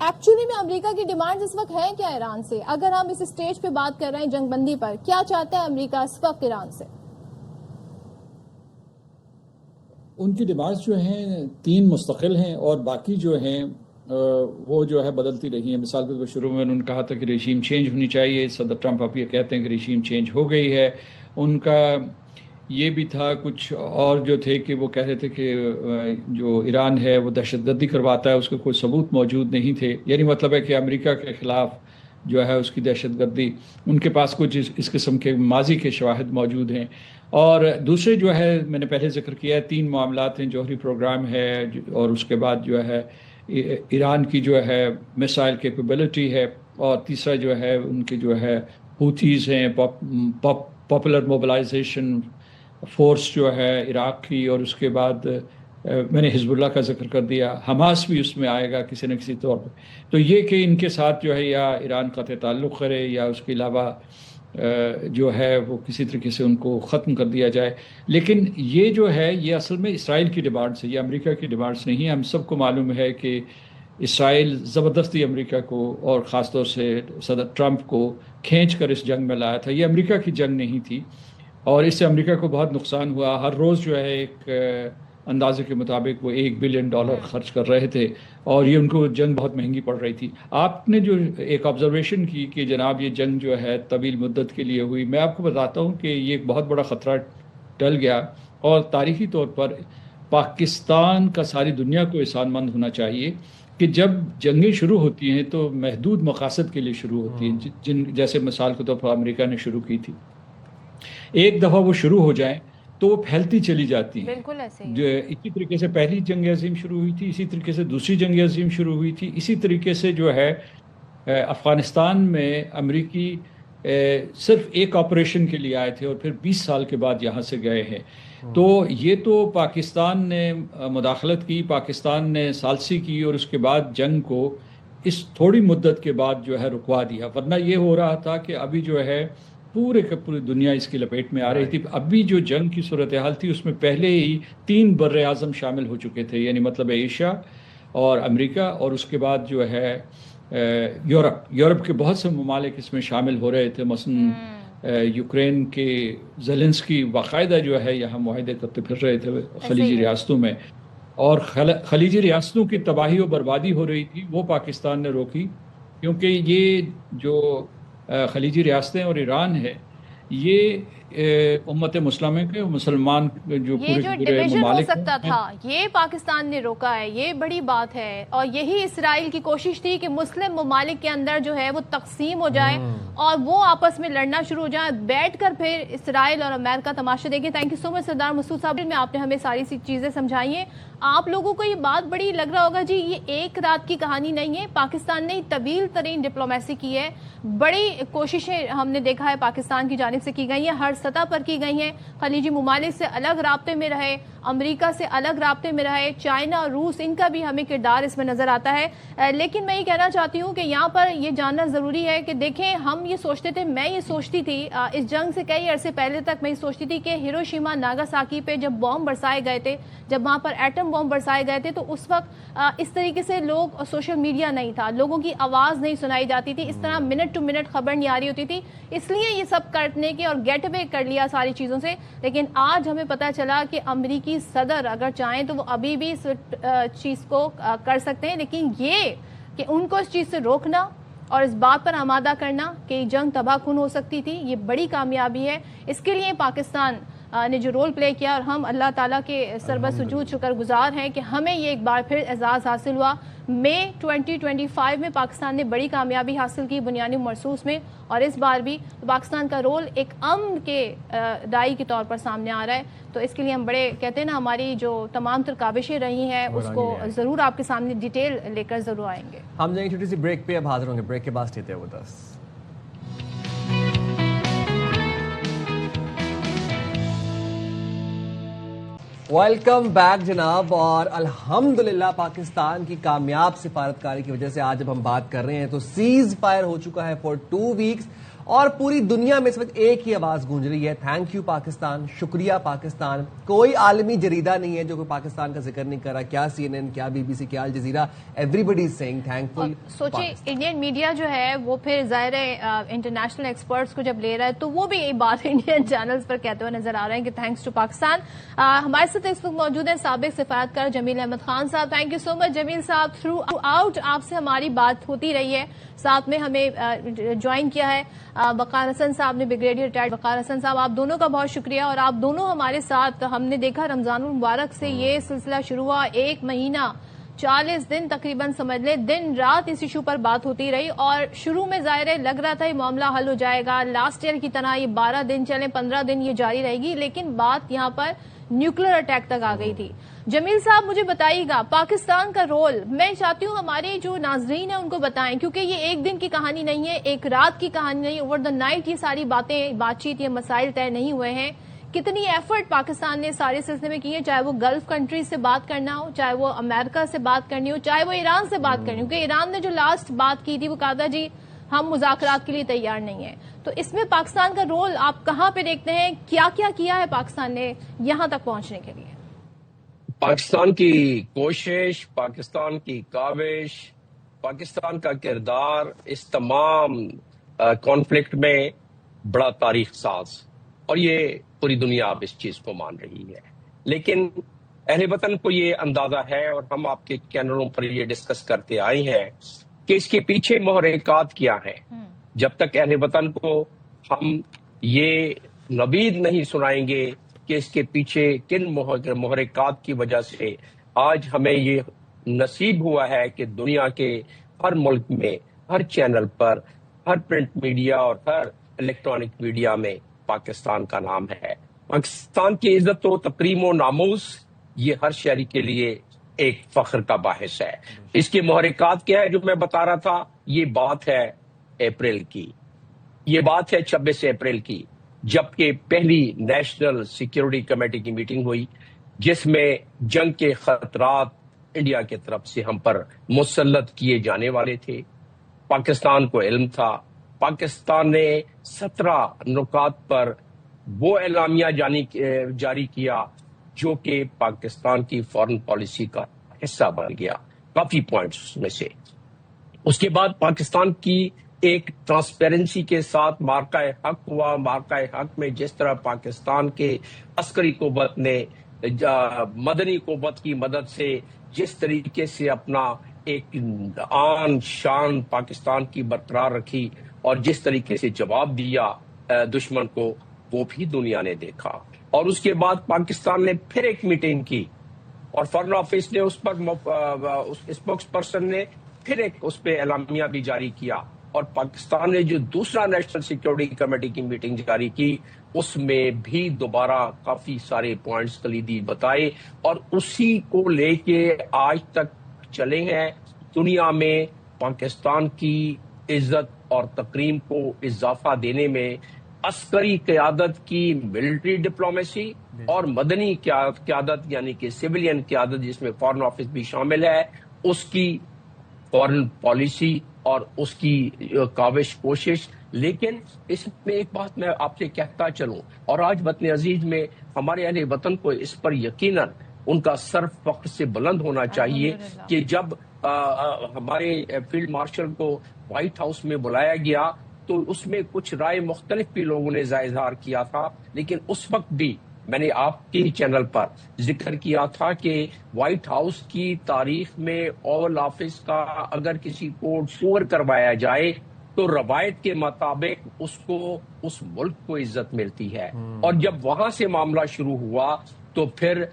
ایکچولی میں امریکہ کی ڈیمانڈ اس وقت ہے کیا ایران سے؟ اگر ہم اس اسٹیج پہ بات کر رہے ہیں جنگ بندی پر، کیا چاہتا ہے امریکہ اس وقت ایران سے؟ ان کی ڈیمانڈز جو ہیں 3 مستقل ہیں، اور باقی جو ہیں وہ جو ہے بدلتی رہی ہیں. مثال کے طور پر شروع میں انہوں نے کہا تھا کہ ریژیم چینج ہونی چاہیے. صدر ٹرمپ اب یہ کہتے ہیں کہ ریژیم چینج ہو گئی ہے. ان کا یہ بھی تھا کچھ اور جو تھے کہ وہ کہہ رہے تھے کہ جو ایران ہے وہ دہشت گردی کرواتا ہے، اس کے کوئی ثبوت موجود نہیں تھے. یعنی مطلب ہے کہ امریکہ کے خلاف جو ہے اس کی دہشت گردی، ان کے پاس کچھ اس قسم کے ماضی کے شواہد موجود ہیں. اور دوسرے جو ہے میں نے پہلے ذکر کیا ہے 3 معاملات ہیں. جوہری پروگرام ہے، اور اس کے بعد جو ہے ایران کی جو ہے میسائل کیپیبلٹی ہے، اور تیسرا جو ہے ان کے جو ہے ہوتھیز ہیں، پاپولر موبلائزیشن فورس جو ہے عراق کی، اور اس کے بعد میں نے حزب اللہ کا ذکر کر دیا، حماس بھی اس میں آئے گا کسی نہ کسی طور پہ. تو یہ کہ ان کے ساتھ جو ہے یا ایران قطع تعلق کرے، یا اس کے علاوہ جو ہے وہ کسی طریقے سے ان کو ختم کر دیا جائے. لیکن یہ جو ہے یہ اصل میں اسرائیل کی ڈیمانڈس ہے، یہ امریکہ کی ڈیمانڈس نہیں ہے. ہم سب کو معلوم ہے کہ اسرائیل زبردستی امریکہ کو اور خاص طور سے صدر ٹرمپ کو کھینچ کر اس جنگ میں لایا تھا. یہ امریکہ کی جنگ نہیں تھی، اور اس سے امریکہ کو بہت نقصان ہوا. ہر روز جو ہے ایک اندازے کے مطابق وہ $1 بلین خرچ کر رہے تھے، اور یہ ان کو جنگ بہت مہنگی پڑ رہی تھی. آپ نے جو ایک آبزرویشن کی کہ جناب یہ جنگ جو ہے طویل مدت کے لیے ہوئی، میں آپ کو بتاتا ہوں کہ یہ ایک بہت بڑا خطرہ ٹل گیا. اور تاریخی طور پر پاکستان کا ساری دنیا کو احسان مند ہونا چاہیے کہ جب جنگیں شروع ہوتی ہیں تو محدود مقاصد کے لیے شروع ہوتی ہیں، جیسے مثال کے طور پر امریکہ نے شروع کی تھی. ایک دفعہ وہ شروع ہو جائیں تو وہ پھیلتی چلی جاتی ہے. بالکل ایسے ہی. جو اسی طریقے سے پہلی جنگ عظیم شروع ہوئی تھی، اسی طریقے سے دوسری جنگ عظیم شروع ہوئی تھی، اسی طریقے سے جو ہے افغانستان میں امریکی صرف ایک آپریشن کے لیے آئے تھے، اور پھر 20 سال کے بعد یہاں سے گئے ہیں. تو یہ تو پاکستان نے مداخلت کی، پاکستان نے ثالثی کی، اور اس کے بعد جنگ کو اس تھوڑی مدت کے بعد جو ہے رکوا دیا. ورنہ یہ ہو رہا تھا کہ ابھی جو ہے پوری دنیا اس کی لپیٹ میں آ رہی تھی. ابھی جو جنگ کی صورتحال تھی اس میں پہلے ہی 3 بر اعظم شامل ہو چکے تھے، یعنی مطلب ایشیا اور امریکہ، اور اس کے بعد جو ہے یورپ کے بہت سے ممالک اس میں شامل ہو رہے تھے. مثلا یوکرین کے زیلنسکی باقاعدہ جو ہے یہاں معاہدے کرتے پھر رہے تھے خلیجی ریاستوں میں، اور خلیجی ریاستوں کی تباہی و بربادی ہو رہی تھی، وہ پاکستان نے روکی. کیونکہ یہ جو خلیجی ریاستیں اور ایران ہے، یہ امت مسلمہ کے مسلمان جو یہ جو ڈویژن ہو سکتا تھا یہ پاکستان نے روکا ہے. یہ بڑی بات ہے. اور یہی اسرائیل کی کوشش تھی کہ مسلم ممالک کے اندر جو ہے وہ تقسیم ہو جائے اور وہ آپس میں لڑنا شروع ہو جائیں. بیٹھ کر پھر اسرائیل اور امریکہ تماشا دیکھیں. تھینک یو سو مچ سردار مسعود صاحب، میں آپ نے ہمیں ساری سی چیزیں سمجھائی ہیں. آپ لوگوں کو یہ بات بڑی لگ رہا ہوگا جی یہ ایک رات کی کہانی نہیں ہے. پاکستان نے طویل ترین ڈپلومیسی کی ہے. بڑی کوششیں ہم نے دیکھا ہے پاکستان کی جانب سے کی گئی ہیں، ہر سطح پر کی گئی ہیں. خلیجی ممالک سے الگ رابطے میں رہے، امریکہ سے الگ رابطے میں رہے، چائنا اور روس، ان کا بھی ہمیں کردار اس میں نظر آتا ہے. لیکن میں یہ کہنا چاہتی ہوں کہ یہاں پر یہ جاننا ضروری ہے کہ دیکھیں ہم یہ سوچتے تھے، میں یہ سوچتی تھی اس جنگ سے کئی عرصے پہلے تک میں یہ سوچتی تھی کہ ہیروشیما ناگاساکی پہ جب بام برسائے گئے تھے، جب وہاں پر ایٹم بام برسائے گئے تھے، تو اس وقت اس طریقے سے لوگ سوشل میڈیا نہیں تھا، لوگوں کی آواز نہیں سنائی جاتی تھی، اس طرح منٹ ٹو منٹ خبر نہیں آ رہی ہوتی تھی. اس لیے یہ سب کرنے کے اور گیٹ اوے کر لیا ساری چیزوں سے. لیکن آج ہمیں پتہ چلا کہ امریکی صدر اگر چاہیں تو وہ ابھی بھی اس چیز کو کر سکتے ہیں. لیکن یہ کہ ان کو اس چیز سے روکنا اور اس بات پر آمادہ کرنا کہ جنگ تباہ کن ہو سکتی تھی، یہ بڑی کامیابی ہے. اس کے لیے پاکستان نے جو رول پلے کیا، اور ہم اللہ تعالیٰ کے سربت سجود شکر گزار ہیں کہ ہمیں یہ ایک بار پھر اعزاز حاصل ہوا. مئی 2025 میں پاکستان نے بڑی کامیابی حاصل کی بنیادی مرسوس میں، اور اس بار بھی پاکستان کا رول ایک امن کے داعی کے طور پر سامنے آ رہا ہے. تو اس کے لیے ہم بڑے کہتے ہیں نا ہماری جو تمام تر کاوشیں رہی ہیں اس کو ضرور آپ کے سامنے ڈیٹیل لے کر ضرور آئیں گے. ہم جائیں گے چھوٹی سی بریک پہ، اب حاضر ہوں گے بریک کے بعد. Stay with us. Welcome back جناب. اور الحمدللہ پاکستان کی کامیاب سفارتکاری کی وجہ سے آج جب ہم بات کر رہے ہیں تو سیز فائر ہو چکا ہے فار 2 ویکس. اور پوری دنیا میں اس وقت ایک ہی آواز گونج رہی ہے, تھینک یو پاکستان, شکریہ پاکستان. کوئی عالمی جریدہ نہیں ہے جو کوئی پاکستان کا ذکر نہیں کر رہا, کیا CNN, کیا BBC, کیا الجزیرہ, ایوری بڈی از سیئنگ تھینک فل. سوچیں انڈین میڈیا جو ہے وہ پھر ظاہر ہے انٹرنیشنل ایکسپرٹس کو جب لے رہا ہے تو وہ بھی یہ بات انڈین چینلز پر کہتے ہوئے نظر آ رہے ہیں کہ تھینکس ٹو پاکستان. ہمارے ساتھ اس وقت موجود ہیں سابق سفارتکار جمیل احمد خان صاحب. تھینک یو سو مچ جمیل صاحب, تھرو آؤٹ آپ سے ہماری بات ہوتی رہی ہے, ساتھ میں ہمیں جوائن کیا ہے وقار حسن صاحب نے, بریگیڈیئر ریٹائرڈ وقار حسن صاحب, آپ دونوں کا بہت شکریہ. اور آپ دونوں ہمارے ساتھ, ہم نے دیکھا رمضان المبارک سے یہ سلسلہ شروع ہوا, 1 مہینہ 40 دن تقریباً سمجھ لیں, دن رات اس ایشو پر بات ہوتی رہی. اور شروع میں ظاہر ہے لگ رہا تھا یہ معاملہ حل ہو جائے گا, لاسٹ ایئر کی طرح یہ 12 دن چلیں 15 دن یہ جاری رہے گی, لیکن بات یہاں پر نیوکلیر اٹیک تک آ گئی تھی. جمیل صاحب مجھے بتائیے گا پاکستان کا رول, میں چاہتی ہوں ہمارے جو ناظرین ہیں ان کو بتائیں, کیونکہ یہ ایک دن کی کہانی نہیں ہے, ایک رات کی کہانی نہیں, اوور دا نائٹ یہ ساری بات چیت, یہ مسائل طے نہیں ہوئے ہیں. کتنی ایفرٹ پاکستان نے سارے سلسلے میں کی ہے, چاہے وہ گلف کنٹریز سے بات کرنا ہو, چاہے وہ امریکہ سے بات کرنی ہو, چاہے وہ ایران سے بات کرنی ہو, کیونکہ ایران نے جو لاسٹ بات کی تھی وہ کہا تھا جی ہم مذاکرات کے لیے تیار نہیں ہیں. تو اس میں پاکستان کا رول آپ کہاں پہ دیکھتے ہیں, کیا کیا کیا ہے پاکستان نے یہاں تک پہنچنے کے لیے؟ پاکستان کی کوشش, پاکستان کی کاوش, پاکستان کا کردار اس تمام کانفلکٹ میں بڑا تاریخ ساز, اور یہ پوری دنیا اب اس چیز کو مان رہی ہے. لیکن اہل وطن کو یہ اندازہ ہے, اور ہم آپ کے چینلوں پر یہ ڈسکس کرتے آئے ہیں کہ اس کے پیچھے محرکات کیا ہیں. جب تک اہل وطن کو ہم یہ نوید نہیں سنائیں گے کہ اس کے پیچھے کن محرکات کی وجہ سے آج ہمیں یہ نصیب ہوا ہے کہ دنیا کے ہر ملک میں, ہر چینل پر, ہر پرنٹ میڈیا اور ہر الیکٹرانک میڈیا میں پاکستان کا نام ہے. پاکستان کی عزت و تکریم و ناموس یہ ہر شہری کے لیے ایک فخر کا باعث ہے. اس کے محرکات کیا ہے جو میں بتا رہا تھا, یہ بات ہے اپریل کی, یہ بات ہے 26 اپریل کی, جبکہ پہلی نیشنل سیکیورٹی کمیٹی کی میٹنگ ہوئی جس میں جنگ کے خطرات انڈیا کی طرف سے ہم پر مسلط کیے جانے والے تھے. پاکستان کو علم تھا. پاکستان نے 17 نکات پر وہ اعلامیہ جاری کیا جو کہ پاکستان کی فارن پالیسی کا حصہ بن گیا, کافی پوائنٹس اس میں سے. اس کے بعد پاکستان کی ایک ٹرانسپیرنسی کے ساتھ مارکہ حق ہوا. مارکہ حق میں جس طرح پاکستان کے عسکری قوت نے مدنی قوت کی مدد سے جس طریقے سے اپنا ایک آن شان پاکستان کی برقرار رکھی اور جس طریقے سے جواب دیا دشمن کو, وہ بھی دنیا نے دیکھا. اور اس کے بعد پاکستان نے پھر ایک میٹنگ کی اور فارن آفس نے اس پر اسپوکس پرسن نے پھر ایک اس پہ اعلامیہ بھی جاری کیا. اور پاکستان نے جو دوسرا نیشنل سیکیورٹی کمیٹی کی میٹنگ جاری کی اس میں بھی دوبارہ کافی سارے پوائنٹس کلیدی بتائے, اور اسی کو لے کے آج تک چلے ہیں. دنیا میں پاکستان کی عزت اور تکریم کو اضافہ دینے میں عسکری قیادت کی ملٹری ڈپلومیسی اور مدنی قیادت یعنی کہ سویلین قیادت جس میں فارن آفس بھی شامل ہے, اس کی فارن پالیسی اور اس کی کاوش کوشش. لیکن اس میں ایک بات میں آپ سے کہتا چلوں, اور آج وطن عزیز میں ہمارے اہل وطن کو اس پر یقیناً ان کا سر فخر سے بلند ہونا چاہیے کہ جب ہمارے فیلڈ مارشل کو وائٹ ہاؤس میں بلایا گیا تو اس میں کچھ رائے مختلف بھی لوگوں نے اظہار کیا تھا, لیکن اس وقت بھی میں نے آپ کے چینل پر ذکر کیا تھا کہ وائٹ ہاؤس کی تاریخ میں اوول آفس کا اگر کسی کو ٹور کروایا جائے تو روایت کے مطابق اس کو اس ملک کو عزت ملتی ہے. اور جب وہاں سے معاملہ شروع ہوا تو پھر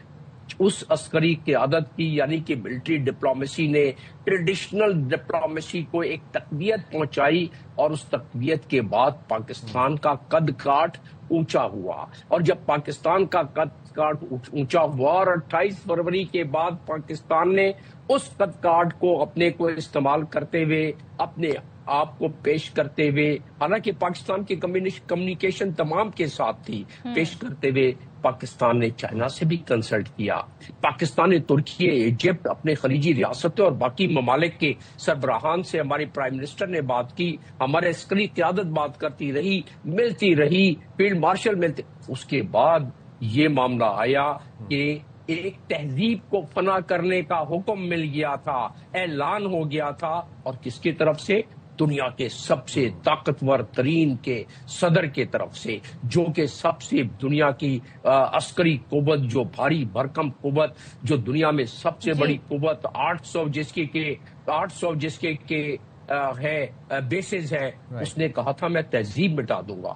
اس عسکری قیادت کی یعنی کہ ملٹری ڈپلومیسی نے ٹریڈیشنل ڈپلومیسی کو ایک تقویت پہنچائی, اور اس تقویت کے بعد پاکستان کا قد کاٹ اونچا ہوا. اور جب پاکستان کا قد کاٹ اونچا ہوا اور 28 فروری کے بعد پاکستان نے اس قد کاٹ کو اپنے کو استعمال کرتے ہوئے اپنے آپ کو پیش کرتے ہوئے، حالانکہ پاکستان کی کمیونیکیشن تمام کے ساتھ تھی، پیش کرتے ہوئے پاکستان نے چائنا سے بھی کنسلٹ کیا، پاکستان نے ترکی، ایجپٹ، اپنے خلیجی ریاستوں اور باقی ممالک کے سربراہان سے ہمارے پرائم منسٹر نے بات کی، ہمارے عسکری قیادت بات کرتی رہی، ملتی رہی، فیلڈ مارشل ملتے. اس کے بعد یہ معاملہ آیا کہ ایک تہذیب کو فنا کرنے کا حکم مل گیا تھا، اعلان ہو گیا تھا، اور کس کی طرف سے؟ دنیا کے سب سے طاقتور ترین کے صدر کے طرف سے، جو کہ سب سے دنیا کی عسکری قوت، جو بھاری بھرکم قوت، جو دنیا میں سب سے بڑی قوت، 800 جس کے ہے بیسز ہے، اس نے کہا تھا میں تہذیب مٹا دوں گا.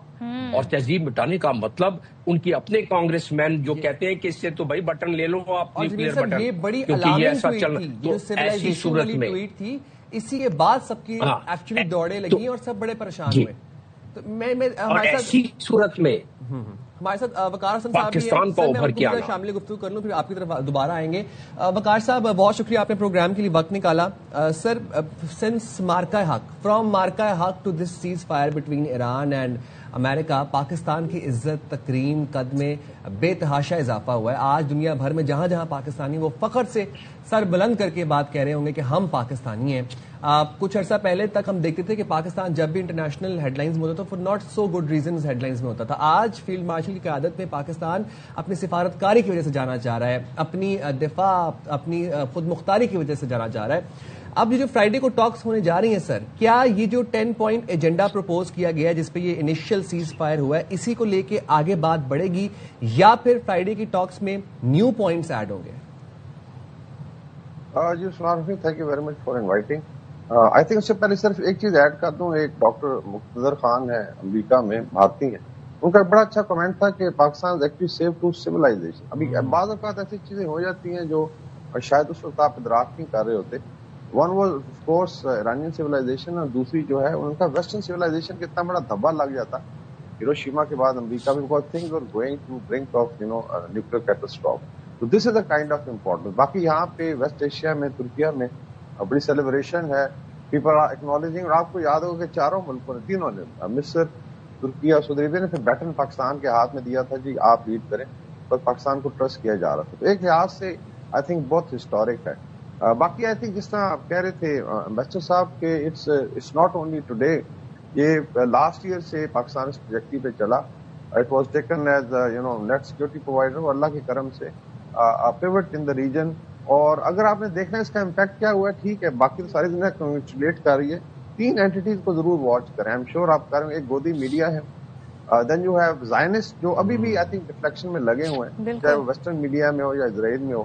اور تہذیب مٹانے کا مطلب ان کے اپنے کانگریس مین جو کہتے ہیں کہ اس سے تو بھائی بٹن لے لو آپ، نیوکلیئر بٹن، یہ بڑی کیونکہ یہ ایسا الارمنگ چلنا. ٹویٹ تھی، تو جو ایسی civilization صورت والی میں ٹویٹ تھی، اسی کے بعد سب کی ایکچولی دوڑے لگی اور سب بڑے پریشان ہوئے. تو میں اور ایسی صورت میں ہمارے ساتھ وقار حسن صاحب بھی پاکستان ہیں. کو سر، میں ابھر ان کے کو آنا. شامل گفتگو کر لوں، پھر آپ کی طرف دوبارہ آئیں گے. وقار صاحب، بہت شکریہ آپ نے پروگرام کے لیے وقت نکالا. سر، سنس مارکا حق، فرام مارکا حق to this ceasefire between Iran and America, Pakistan کی عزت تکریم قد میں بے تحاشا اضافہ ہوا ہے. آج دنیا بھر میں جہاں جہاں پاکستانی، وہ فخر سے سر بلند کر کے بات کہہ رہے ہوں گے کہ ہم پاکستانی ہیں. کچھ عرصہ پہلے تک ہم دیکھتے تھے کہ پاکستان جب بھی انٹرنیشنل ہیڈ لائنز میں ہوتا تھا، for not so good reasons headlines میں ہوتا تھا. آج فیلڈ مارشل کی قیادت میں پاکستان اپنی سفارتکاری کی وجہ سے جانا چاہ رہا ہے، اپنی دفاع، اپنی خود مختاری کی وجہ سے جانا چاہ رہا ہے. اب یہ جو فرائیڈے کو ٹاکس ہونے جا رہی ہیں سر، کیا یہ جو 10 پوائنٹ ایجنڈا پروپوز کیا گیا ہے جس پہ یہ انیشیل سیز فائر ہوا ہے، اسی کو لے کے آگے بات بڑھے گی یا پھر فرائیڈے کی ٹاکس میں نیو پوائنٹس ایڈ ہوں گے؟ جی سلام، thank you very much for inviting. I think اس سے پہلے صرف ایک چیز ایڈ کر دوں. ایک ڈاکٹر مقتدر خان ہے، امریکہ میں بھارتی ہیں، ان کا بڑا اچھا کمنٹ تھا کہ Pakistan actually save to civilization. ابھی بعض اوقات ایسی چیزیں ہو جاتی ہیں جو شاید اس وقت آپ ادراک نہیں کر رہے ہوتے. One was of course Iranian civilization, اور دوسری جو ہے ان کا ویسٹرن سویلائزیشن کا اتنا بڑا دھبا لگ جاتا ہیروشیما کے بعد امریکہ میں، because things were going to brink of nuclear catastrophe. تو this is a kind of importance. باقی یہاں پہ ویسٹ ایشیا میں، ترکیہ میں بڑی سیلیبریشن ہے، پیپل آر ایکنالوجنگ. اور آپ کو یاد ہوگا کہ چاروں ملکوں نے، تینوں نے، مصر، ترکیہ اور سعودی عربیہ نے پھر بیٹن پاکستان کے ہاتھ میں دیا تھا، جی آپ لیڈ کریں، پر پاکستان کو ٹرسٹ کیا جا رہا تھا. تو ایک لحاظ سے آئی تھنک بہت ہسٹورک ہے. باقی آئی تھنک جس طرح آپ کہہ رہے تھے امبیسڈر صاحب کہ اٹس ناٹ اونلی ٹوڈے، یہ لاسٹ ایئر سے پاکستان اس ٹریجیکٹری پہ چلا. It was taken as net security provider, اور اللہ کے کرم سے پیوٹ ان دا ریجن. اور اگر آپ نے دیکھنا ہے اس کا امپیکٹ کیا ہوا ہے، ٹھیک ہے باقی تو ساری دنیا کنگریچولیٹ کر رہی ہے، 3 اینٹیز کو ضرور واچ کریں. ایم شیور آپ کر رہے ہیں. ایک گودی میڈیا ہے، دین یو ہیو زائنسٹ جو ابھی بھی آئی تھنک ڈفلیکشن میں لگے ہوئے ہیں، چاہے وہ ویسٹرن میڈیا میں ہو یا اسرائیل میں ہو.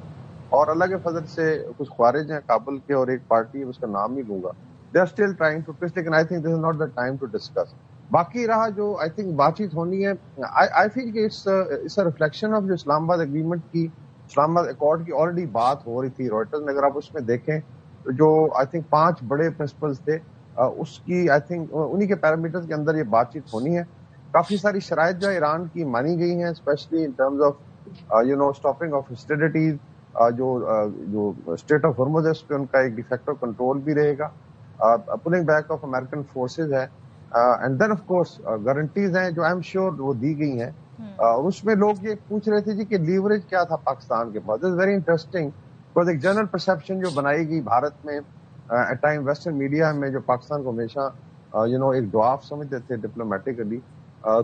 اور اللہ کے فضل سے کچھ خوارج ہیں کابل کے، اور ایک پارٹی ہے اس کا نام نہیں لوں گا، they are still trying to twist, لیکن I think this is not the time to discuss. باقی رہا جو آئی تھنک بات چیت ہونی ہے، آئی فیل کہ اٹس اے ریفلیکشن آف جو اسلام آباد اگریمنٹ کی، اسلام آباد اکارڈ کی آلریڈی بات ہو رہی تھی روئٹرز میں. اگر آپ اس میں دیکھیں تو جو آئی تھنک 5 بڑے پرنسپلز تھے، اس کی آئی تھنک انہی کے پیرامیٹرز کے اندر یہ بات چیت ہونی ہے. کافی ساری شرائط جو ایران کی مانی گئی ہیں، specially in terms of stopping of hostilities. جو اسٹیٹ آف ہرمز ہے اس پہ ان کا ایک ڈیفیکٹو کنٹرول بھی رہے گا. Pulling back of American forces ہے، and then of course guarantees ہیں جو آئی ایم شیور وہ دی گئی ہیں. اور اس میں لوگ یہ پوچھ رہے تھے جی کہ لیوریج کیا تھا پاکستان کے پاس. اٹس ویری انٹرسٹنگ، بیکاز ایک جنرل پرسیپشن جو بنائی گئی بھارت میں ایٹ ٹائم ویسٹرن میڈیا میں، جو پاکستان کو ہمیشہ ایک ڈواف سمجھتے تھے ڈپلومیٹکلی،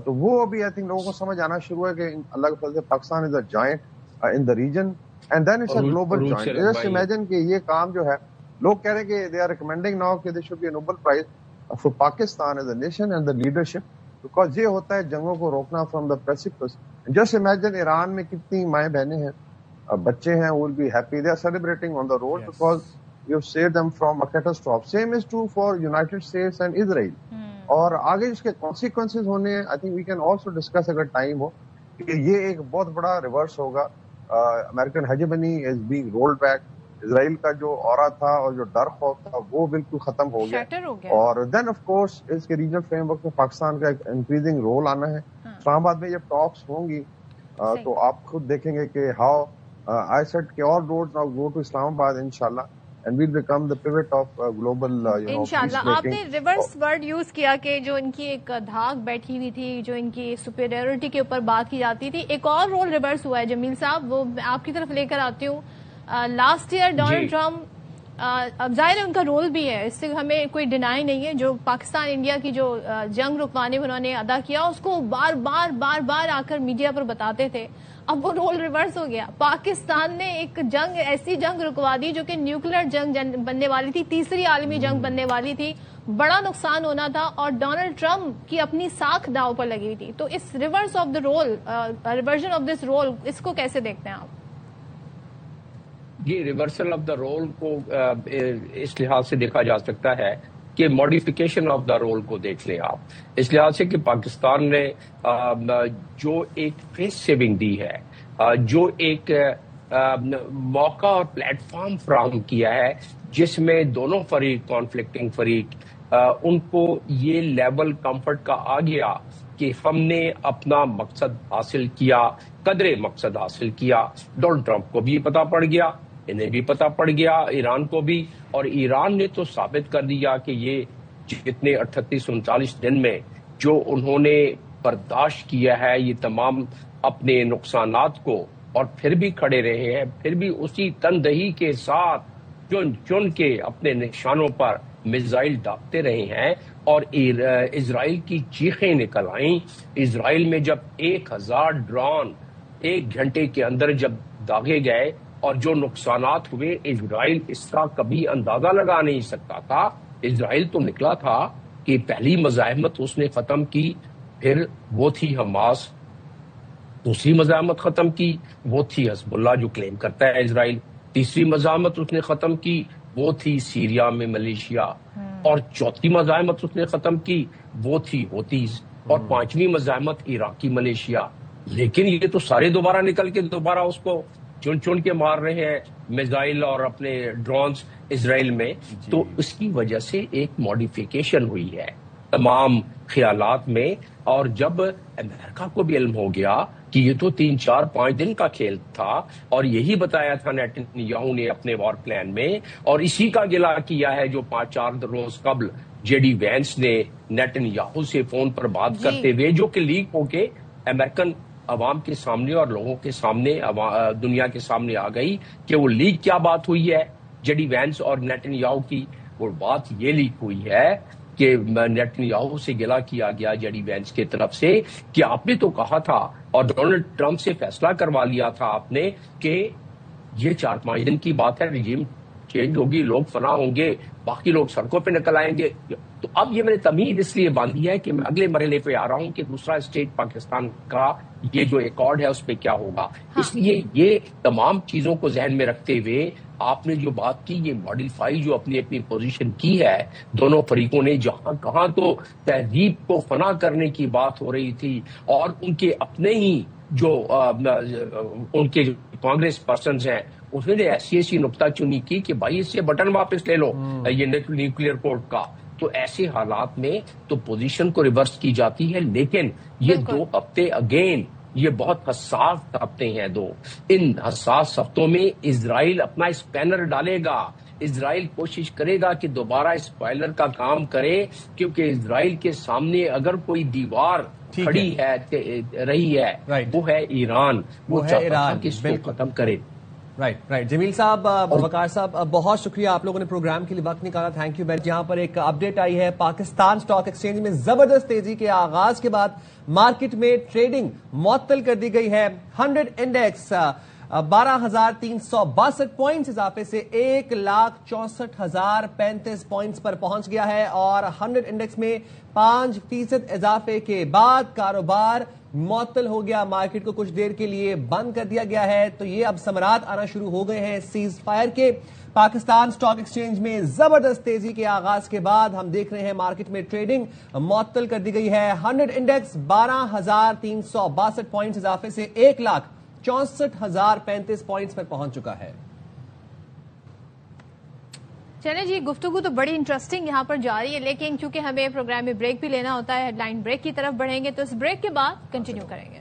تو وہ ابھی آئی تھنک لوگوں کو سمجھ آنا شروع ہے کہ اللہ کے فضل سے Pakistan is a giant in the region, and then it's a global joint. Just imagine کہ یہ کام جو ہے، لوگ کہہ رہے ہیں کہ دے آر ریکمینڈنگ ناؤ کہ they should be a Nobel prize for Pakistan as a nation and the leadership, because یہ ہوتا ہے جنگوں کو روکنا from the precipice. Just imagine Iran میں کتنی مائیں بہنیں ہیں، بچے ہیں، will be happy, they are celebrating on the road because you save them from a catastrophe. Same is true for United States and Israel. اور آگے اس کے کانسیکوینسز ہونے ہیں. I think we can also discuss اگر time ہو کہ یہ ایک بہت بڑا ریورس ہوگا. American hegemony is being rolled back. Israel کا جو اورا تھا اور جو ڈر خوف تھا وہ بالکل ختم ہو گیا. اور دین آف کورس اس کے ریجنل فریم ورک میں پاکستان کا ایک انکریزنگ رول آنا ہے. اسلام آباد میں جب ٹاکس ہوں گی تو آپ خود دیکھیں گے کہ ہاؤ آئی سیٹ کہ آل روڈ ناؤ گو ٹو اسلام آباد انشاءاللہ. and we'll become the pivot of global, انشاءاللہ. آپ نے peacemaking. ریورس ورڈ یوز کیا کہ جو ان کی ایک دھاک بیٹھی ہوئی تھی, جو ان کی سپیریورٹی کے اوپر بات کی جاتی تھی. ایک اور رول ریورس ہوا ہے جمیل صاحب, وہ میں آپ کی طرف لے کر آتی ہوں. لاسٹ ایئر ڈونلڈ ٹرمپ, اب ظاہر ہے ان کا رول بھی ہے, اس سے ہمیں کوئی ڈینائی نہیں ہے, جو پاکستان انڈیا کی جو جنگ رکوانے میں انہوں نے ادا کیا اس کو بار بار آ کر میڈیا پر بتاتے تھے. اب وہ رول ریورس ہو گیا. پاکستان نے ایک جنگ, ایسی جنگ رکوا دی جو کہ نیوکلیر جنگ بننے والی تھی, تیسری عالمی جنگ بننے والی تھی, بڑا نقصان ہونا تھا, اور ڈونلڈ ٹرمپ کی اپنی ساکھ داؤ پر لگی تھی. تو اس reverse of the rule, reversion of this rule, اس کو کیسے دیکھتے ہیں آپ؟ یہ ریورسل آف دا رول کو اس لحاظ سے دیکھا جا سکتا ہے کہ ماڈیفیکیشن آف دا رول کو دیکھ لیں آپ, اس لحاظ سے کہ پاکستان نے جو ایک فیس سیونگ دی ہے, جو ایک موقع اور پلیٹ فارم فراہم کیا ہے جس میں دونوں فریق, کانفلکٹنگ فریق, ان کو یہ لیول کمفرٹ کا آ گیا کہ ہم نے اپنا مقصد حاصل کیا, قدرے مقصد حاصل کیا. ڈونلڈ ٹرمپ کو بھی پتا پڑ گیا, انہیں بھی پتا پڑ گیا, ایران کو بھی, اور ایران نے تو ثابت کر دیا کہ یہ جتنے 38-39 دن میں جو انہوں نے برداشت کیا ہے یہ تمام اپنے نقصانات کو, اور پھر بھی کھڑے رہے ہیں, پھر بھی اسی تندہی کے ساتھ چن کے اپنے نشانوں پر میزائل داغتے رہے ہیں. اور اسرائیل کی چیخیں نکل آئیں. اسرائیل میں جب 1000 ڈرون 1 گھنٹے کے اندر جب داغے گئے اور جو نقصانات ہوئے, اسرائیل اس کا کبھی اندازہ لگا نہیں سکتا تھا. اسرائیل تو نکلا تھا کہ پہلی مزاحمت اس نے ختم کی, پھر وہ تھی حماس, دوسری مزاحمت ختم کی وہ تھی حزب اللہ جو کلیم کرتا ہے اسرائیل, تیسری مزاحمت اس نے ختم کی وہ تھی سیریا میں ملیشیا, اور چوتھی مزاحمت اس نے ختم کی وہ تھی ہوتیز, اور 5ویں مزاحمت عراقی ملیشیا. لیکن یہ تو سارے دوبارہ نکل کے دوبارہ اس کو چن کے مار رہے ہیں میزائل اور اپنے ڈرونز اسرائیل میں. تو اس کی وجہ سے ایک ماڈیفیکیشن ہوئی ہے تمام خیالات میں. اور جب امریکہ کو بھی علم ہو گیا کہ یہ تو 3-4-5 دن کا کھیل تھا, اور یہی بتایا تھا نیتن یاہو نے اپنے وار پلان میں, اور اسی کا گلہ کیا ہے جو 5-4 روز قبل جے ڈی وینس نے نیتن یاہو سے فون پر بات کرتے ہوئے, جو کہ لیک ہو کے امریکن عوام کے سامنے اور لوگوں کے سامنے, دنیا کے سامنے آ گئی کہ وہ لیک کیا بات ہوئی ہے جے ڈی وینس اور نیتن یاہو کی. وہ بات یہ لیک ہوئی ہے کہ نیتن یاہو سے گلہ کیا گیا جے ڈی وینس کی طرف سے کہ آپ نے تو کہا تھا اور ڈونلڈ ٹرمپ سے فیصلہ کروا لیا تھا آپ نے کہ یہ 4-5 دن کی بات ہے, رجیم چینج ہوگی, لوگ فنا ہوں گے, باقی لوگ سڑکوں پہ نکل آئیں گے. تو اب یہ میں نے تمہید اس لیے باندھی ہے کہ میں اگلے مرحلے پہ آ رہا ہوں کہ دوسرا اسٹیج پاکستان کا یہ جو ایکارڈ ہے اس پہ کیا ہوگا. اس لیے یہ تمام چیزوں کو ذہن میں رکھتے ہوئے آپ نے جو بات کی, یہ ماڈیفائی جو اپنی پوزیشن کی ہے دونوں فریقوں نے, جہاں کہاں تو تہذیب کو فنا کرنے کی بات ہو رہی تھی, اور ان کے اپنے ہی جو ان کے کانگریس پرسنز ہیں انہوں نے ایسی نکتہ چنی کی کہ بھائی اس سے بٹن واپس لے لو یہ نیوکلیر کوڈ کا. تو ایسے حالات میں تو پوزیشن کو ریورس کی جاتی ہے. لیکن یہ 2 ہفتے اگین یہ بہت حساس ہفتے ہیں 2. ان حساس ہفتوں میں اسرائیل اپنا اسپینر ڈالے گا, اسرائیل کوشش کرے گا کہ دوبارہ اسپوائلر کا کام کرے, کیونکہ اسرائیل کے سامنے اگر کوئی دیوار کھڑی ہے رہی ہے وہ ہے ایران, وہ چاہتا ہے کہ اس کو ختم کرے. رائٹ جمیل صاحب, وقار صاحب, بہت شکریہ آپ لوگوں نے پروگرام کے لیے وقت نکالا, تھینک یو. یہاں پر ایک اپڈیٹ آئی ہے, پاکستان سٹاک ایکسچینج میں زبردست تیزی کے آغاز کے بعد مارکیٹ میں ٹریڈنگ معطل کر دی گئی ہے. 100 انڈیکس 12,362 پوائنٹس اضافے سے 1,64,035 پوائنٹس پر پہنچ گیا ہے, اور 100 انڈیکس میں 5% اضافے کے بعد کاروبار معطل ہو گیا, مارکیٹ کو کچھ دیر کے لیے بند کر دیا گیا ہے. تو یہ اب ثمرات آنا شروع ہو گئے ہیں سیز فائر کے. پاکستان سٹاک ایکسچینج میں زبردست تیزی کے آغاز کے بعد ہم دیکھ رہے ہیں مارکیٹ میں ٹریڈنگ معطل کر دی گئی ہے. 100 انڈیکس 12,362 پوائنٹس اضافے سے 1,64,035 پوائنٹس پر پہنچ چکا ہے. چلیں جی, گفتگو تو بڑی انٹرسٹنگ یہاں پر جاری ہے, لیکن چونکہ ہمیں پروگرام میں بریک بھی لینا ہوتا ہے, ہیڈ لائن بریک کی طرف بڑھیں گے, تو اس بریک کے بعد کنٹینیو کریں گے.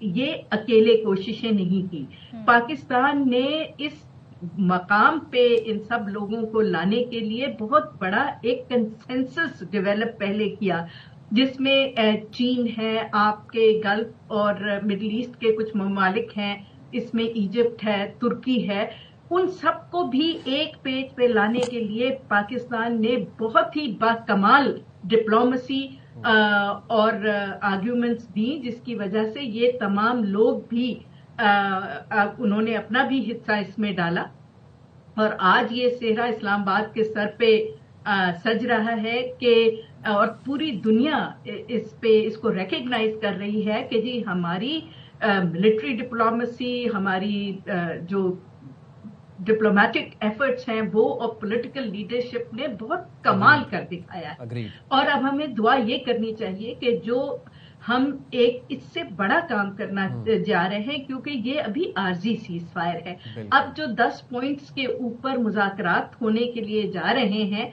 یہ اکیلے کوششیں نہیں کی. پاکستان نے اس مقام پہ ان سب لوگوں کو لانے کے لیے بہت بڑا ایک کنسنسس ڈیولپ پہلے کیا، جس میں چین ہے، آپ کے گلف اور مڈل ایسٹ کے کچھ ممالک ہیں، اس میں ایجپٹ ہے، ترکی ہے. ان سب کو بھی ایک پیج پہ لانے کے لیے پاکستان نے بہت ہی باکمال ڈپلومسی اور آرگیومنٹس دی، جس کی وجہ سے یہ تمام لوگ بھی انہوں نے اپنا بھی حصہ اس میں ڈالا. اور آج یہ صحرا اسلام آباد کے سر پہ سج رہا ہے کہ اور پوری دنیا اس کو ریکگنائز کر رہی ہے کہ جی ہماری ملٹری ڈپلومسی، ہماری جو ڈپلومیٹک ایفرٹس ہیں وہ اور پولیٹیکل لیڈرشپ نے بہت کمال کر دکھایا ہے. اور اب ہمیں دعا یہ کرنی چاہیے کہ جو ہم ایک اس سے بڑا کام کرنا جا رہے ہیں، کیونکہ یہ ابھی عارضی سیز فائر ہے. اب جو 10 پوائنٹس کے اوپر مذاکرات ہونے کے لیے جا رہے ہیں،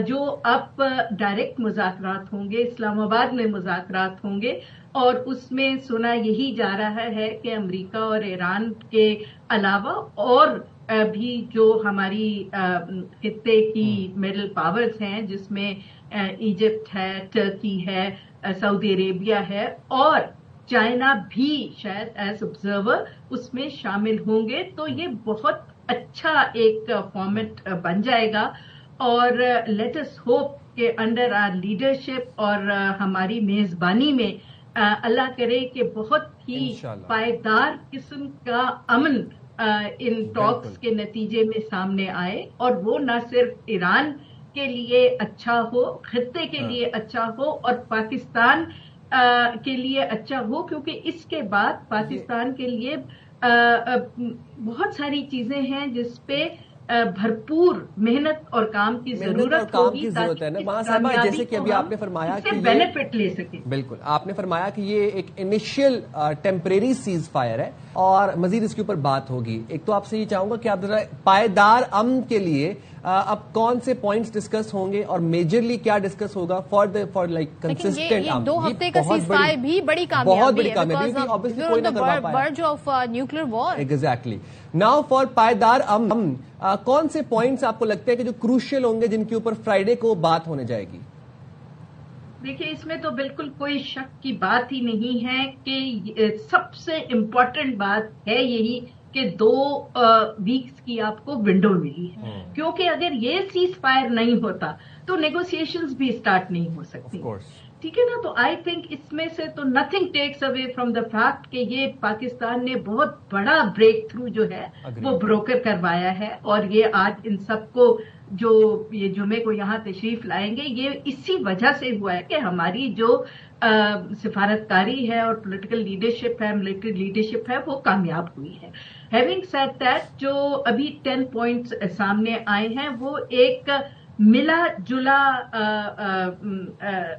جو اب ڈائریکٹ مذاکرات ہوں گے، اسلام آباد میں مذاکرات ہوں گے، اور اس میں سنا یہی جا رہا ہے کہ امریکہ اور ایران کے علاوہ اور بھی جو ہماری خطے کی مڈل پاورز ہیں، جس میں ایجپٹ ہے، ٹرکی ہے، سعودی عربیہ ہے، اور چائنا بھی شاید ایز آبزرور اس میں شامل ہوں گے. تو یہ بہت اچھا ایک فارمیٹ بن جائے گا. اور لیٹ اس ہوپ کہ انڈر آر لیڈرشپ اور ہماری میزبانی میں اللہ کرے کہ بہت ہی پائیدار قسم کا امن ان ٹاکس کے نتیجے میں سامنے آئے، اور وہ نہ صرف ایران کے لیے اچھا ہو، خطے کے لیے اچھا ہو، اور پاکستان کے لیے اچھا ہو، کیونکہ اس کے بعد پاکستان کے لیے بہت ساری چیزیں ہیں جس پہ بھرپور محنت اور کام کی ضرورت ہوگی ہے نا ماں صاحبہ. جیسے کہ ابھی آپ نے فرمایا کہ بینیفٹ لے سکیں. بالکل آپ نے فرمایا کہ یہ ایک انیشیل ٹیمپریری سیز فائر ہے اور مزید اس کے اوپر بات ہوگی. ایک تو آپ سے یہ چاہوں گا کہ آپ ذرا پائیدار امن کے لیے اب کون سے پوائنٹس ڈسکس ہوں گے اور میجرلی کیا ڈسکس ہوگا فار لائک کنسسٹنٹ امن. 2 ہفتے کا سیز فائر بھی بڑی کامیابی ہے، brink of nuclear war. Exactly. Now for پائیدار امن کون سے پوائنٹس آپ کو لگتے ہیں کہ جو کروشل ہوں گے، جن کے اوپر فرائیڈے کو بات ہونے جائے گی؟ دیکھیے اس میں تو بالکل کوئی شک کی بات ہی نہیں ہے کہ سب سے امپورٹنٹ بات ہے یہی کہ 2 ویکس کی آپ کو ونڈو ملی ہے، کیونکہ اگر یہ سیز فائر نہیں ہوتا تو نیگوسیشنز بھی سٹارٹ نہیں ہو سکتی. ٹھیک ہے نا. تو آئی تھنک اس میں سے تو nothing takes away from the fact کہ یہ پاکستان نے بہت بڑا بریک تھرو جو ہے وہ بروکر کروایا ہے. اور یہ آج ان سب کو جو یہ جمعے کو یہاں تشریف لائیں گے، یہ اسی وجہ سے ہوا ہے کہ ہماری جو سفارتکاری ہے اور پولیٹیکل لیڈرشپ ہے، ملٹری لیڈرشپ ہے، وہ کامیاب ہوئی ہے. ہیونگ سیڈ دیٹ، جو ابھی 10 پوائنٹس سامنے آئے ہیں وہ ایک ملا جلا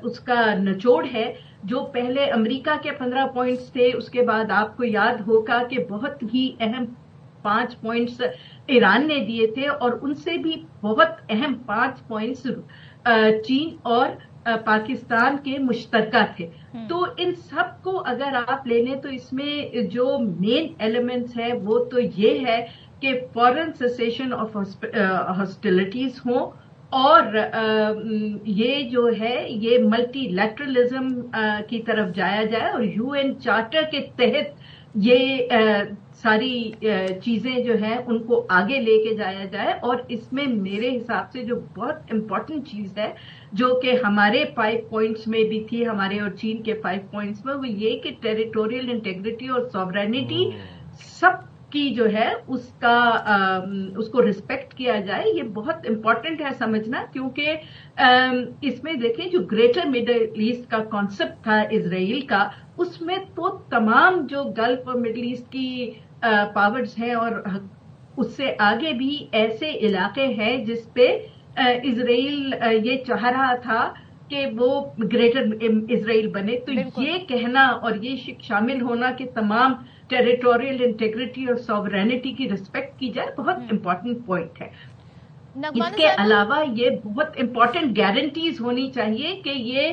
اس کا نچوڑ ہے. جو پہلے امریکہ کے 15 پوائنٹس تھے، اس کے بعد آپ کو یاد ہوگا کہ بہت ہی اہم 5 پوائنٹس ایران نے دیے تھے، اور ان سے بھی بہت اہم 5 پوائنٹس چین اور پاکستان کے مشترکہ تھے. تو ان سب کو اگر آپ لے لیں تو اس میں جو مین ایلیمنٹس ہے وہ تو یہ ہے کہ فورن سیسیشن آف ہاسٹیلٹیز ہوں، اور یہ جو ہے یہ ملٹی لیٹرلزم کی طرف جایا جائے، اور UN چارٹر کے تحت یہ ساری چیزیں جو ہیں ان کو آگے لے کے جایا جائے. اور اس میں میرے حساب سے جو بہت امپورٹنٹ چیز ہے، جو کہ ہمارے 5 پوائنٹس میں بھی تھی، ہمارے اور چین کے 5 پوائنٹس میں، وہ یہ کہ ٹیریٹوریل انٹیگریٹی اور سوورینٹی سب کی جو ہے اس کو ریسپیکٹ کیا جائے. یہ بہت امپورٹنٹ ہے سمجھنا، کیونکہ اس میں دیکھیں جو گریٹر مڈل ایسٹ کا کانسیپٹ تھا اسرائیل کا، اس میں تو تمام جو گلف اور مڈل ایسٹ کی پاورز ہیں اور اس سے آگے بھی ایسے علاقے ہیں جس پہ اسرائیل یہ چاہ رہا تھا کہ وہ گریٹر اسرائیل بنے. تو یہ کہنا اور یہ شامل ہونا کہ تمام ٹیریٹوریل انٹیگریٹی اور سوورینٹی کی ریسپیکٹ کی جائے، بہت امپورٹنٹ پوائنٹ ہے. اس کے علاوہ یہ بہت امپورٹنٹ گارنٹیز ہونی چاہیے کہ یہ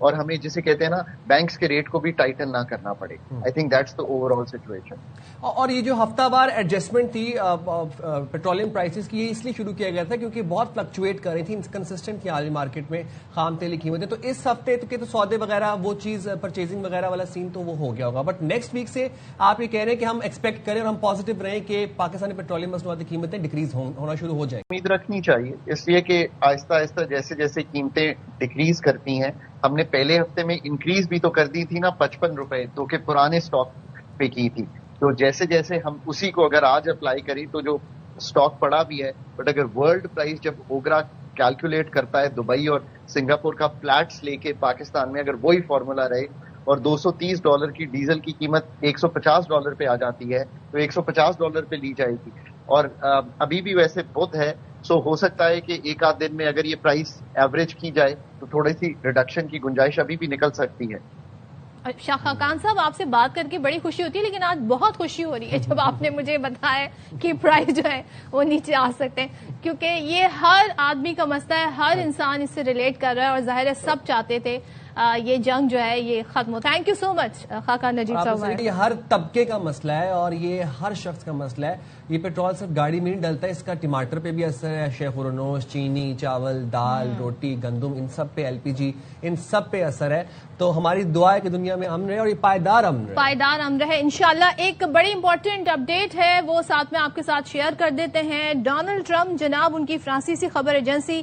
اور ہمیں جسے کہتے ہیں نا بینکس کے ریٹ کو بھی ٹائٹن نہ کرنا پڑے. I think that's the over all situation. اور یہ جو ہفتہ وار ایڈجسٹمنٹ تھی پیٹرولیم پرائسز کی، یہ اس لیے شروع کیا گیا تھا کیونکہ بہت فلکچویٹ کر رہی تھی، انکنسسٹنٹ تھی عالمی مارکیٹ میں خام تیل کی قیمتیں. تو اس ہفتے تو سودے وغیرہ وہ چیز پرچیزنگ وغیرہ والا سین تو وہ ہو گیا ہوگا، بٹ نیکسٹ ویک سے آپ یہ کہہ رہے ہیں کہ ہم ایکسپیکٹ کریں اور ہم پازیٹیو رہیں کہ پاکستانی پیٹرولیم مصنوعات کی قیمتیں ڈکریز ہونا شروع ہو جائیں. امید رکھنی چاہیے، اس لیے کہ آہستہ آہستہ جیسے جیسے قیمتیں ڈکریز کرتی ہیں، ہم نے پہلے ہفتے میں انکریز بھی تو کر دی تھی نا 55 روپے، تو کہ پرانے سٹاک پہ کی تھی. تو جیسے جیسے ہم اسی کو اگر آج اپلائی کریں تو جو سٹاک پڑا بھی ہے، بٹ اگر ورلڈ پرائز جب اوگرا کیلکولیٹ کرتا ہے دبئی اور سنگاپور کا فلیٹس لے کے پاکستان میں اگر وہی فارمولا رہے اور $230 کی ڈیزل کی قیمت $150 پہ آ جاتی ہے تو $150 پہ لی جائے گی. اور ابھی بھی ویسے بدھ ہے، سو ہو سکتا ہے کہ ایک آدھ دن میں اگر یہ پرائس ایوریج کی جائے تو تھوڑی سی ریڈکشن کی گنجائش ابھی بھی نکل سکتی ہے. شاہ خاقان صاحب، آپ سے بات کر کے بڑی خوشی ہوتی ہے، لیکن آج بہت خوشی ہو رہی ہے جب آپ نے مجھے بتایا کہ پرائز جو ہے وہ نیچے آ سکتے ہیں، کیونکہ یہ ہر آدمی کا مسئلہ ہے، ہر انسان اس سے ریلیٹ کر رہا ہے اور ظاہر ہے سب چاہتے تھے یہ جنگ جو ہے یہ ختم ہو. تھینک یو سو مچ خاقان نجیب صاحب. یہ ہر طبقے کا مسئلہ ہے اور یہ ہر شخص کا مسئلہ ہے. یہ پیٹرول صرف گاڑی میں نہیں ڈلتا ہے، اس کا ٹماٹر پہ بھی اثر ہے، شیخ ورنوش، چینی، چاول، دال، روٹی، گندم، ان سب پہ، LPG، ان سب پہ اثر ہے. تو ہماری دعا ہے کہ دنیا میں امن رہے اور یہ پائیدار امن رہے انشاءاللہ. ایک بڑی امپورٹنٹ اپڈیٹ ہے وہ ساتھ میں آپ کے ساتھ شیئر کر دیتے ہیں. ڈونلڈ ٹرمپ جناب، ان کی فرانسیسی خبر ایجنسی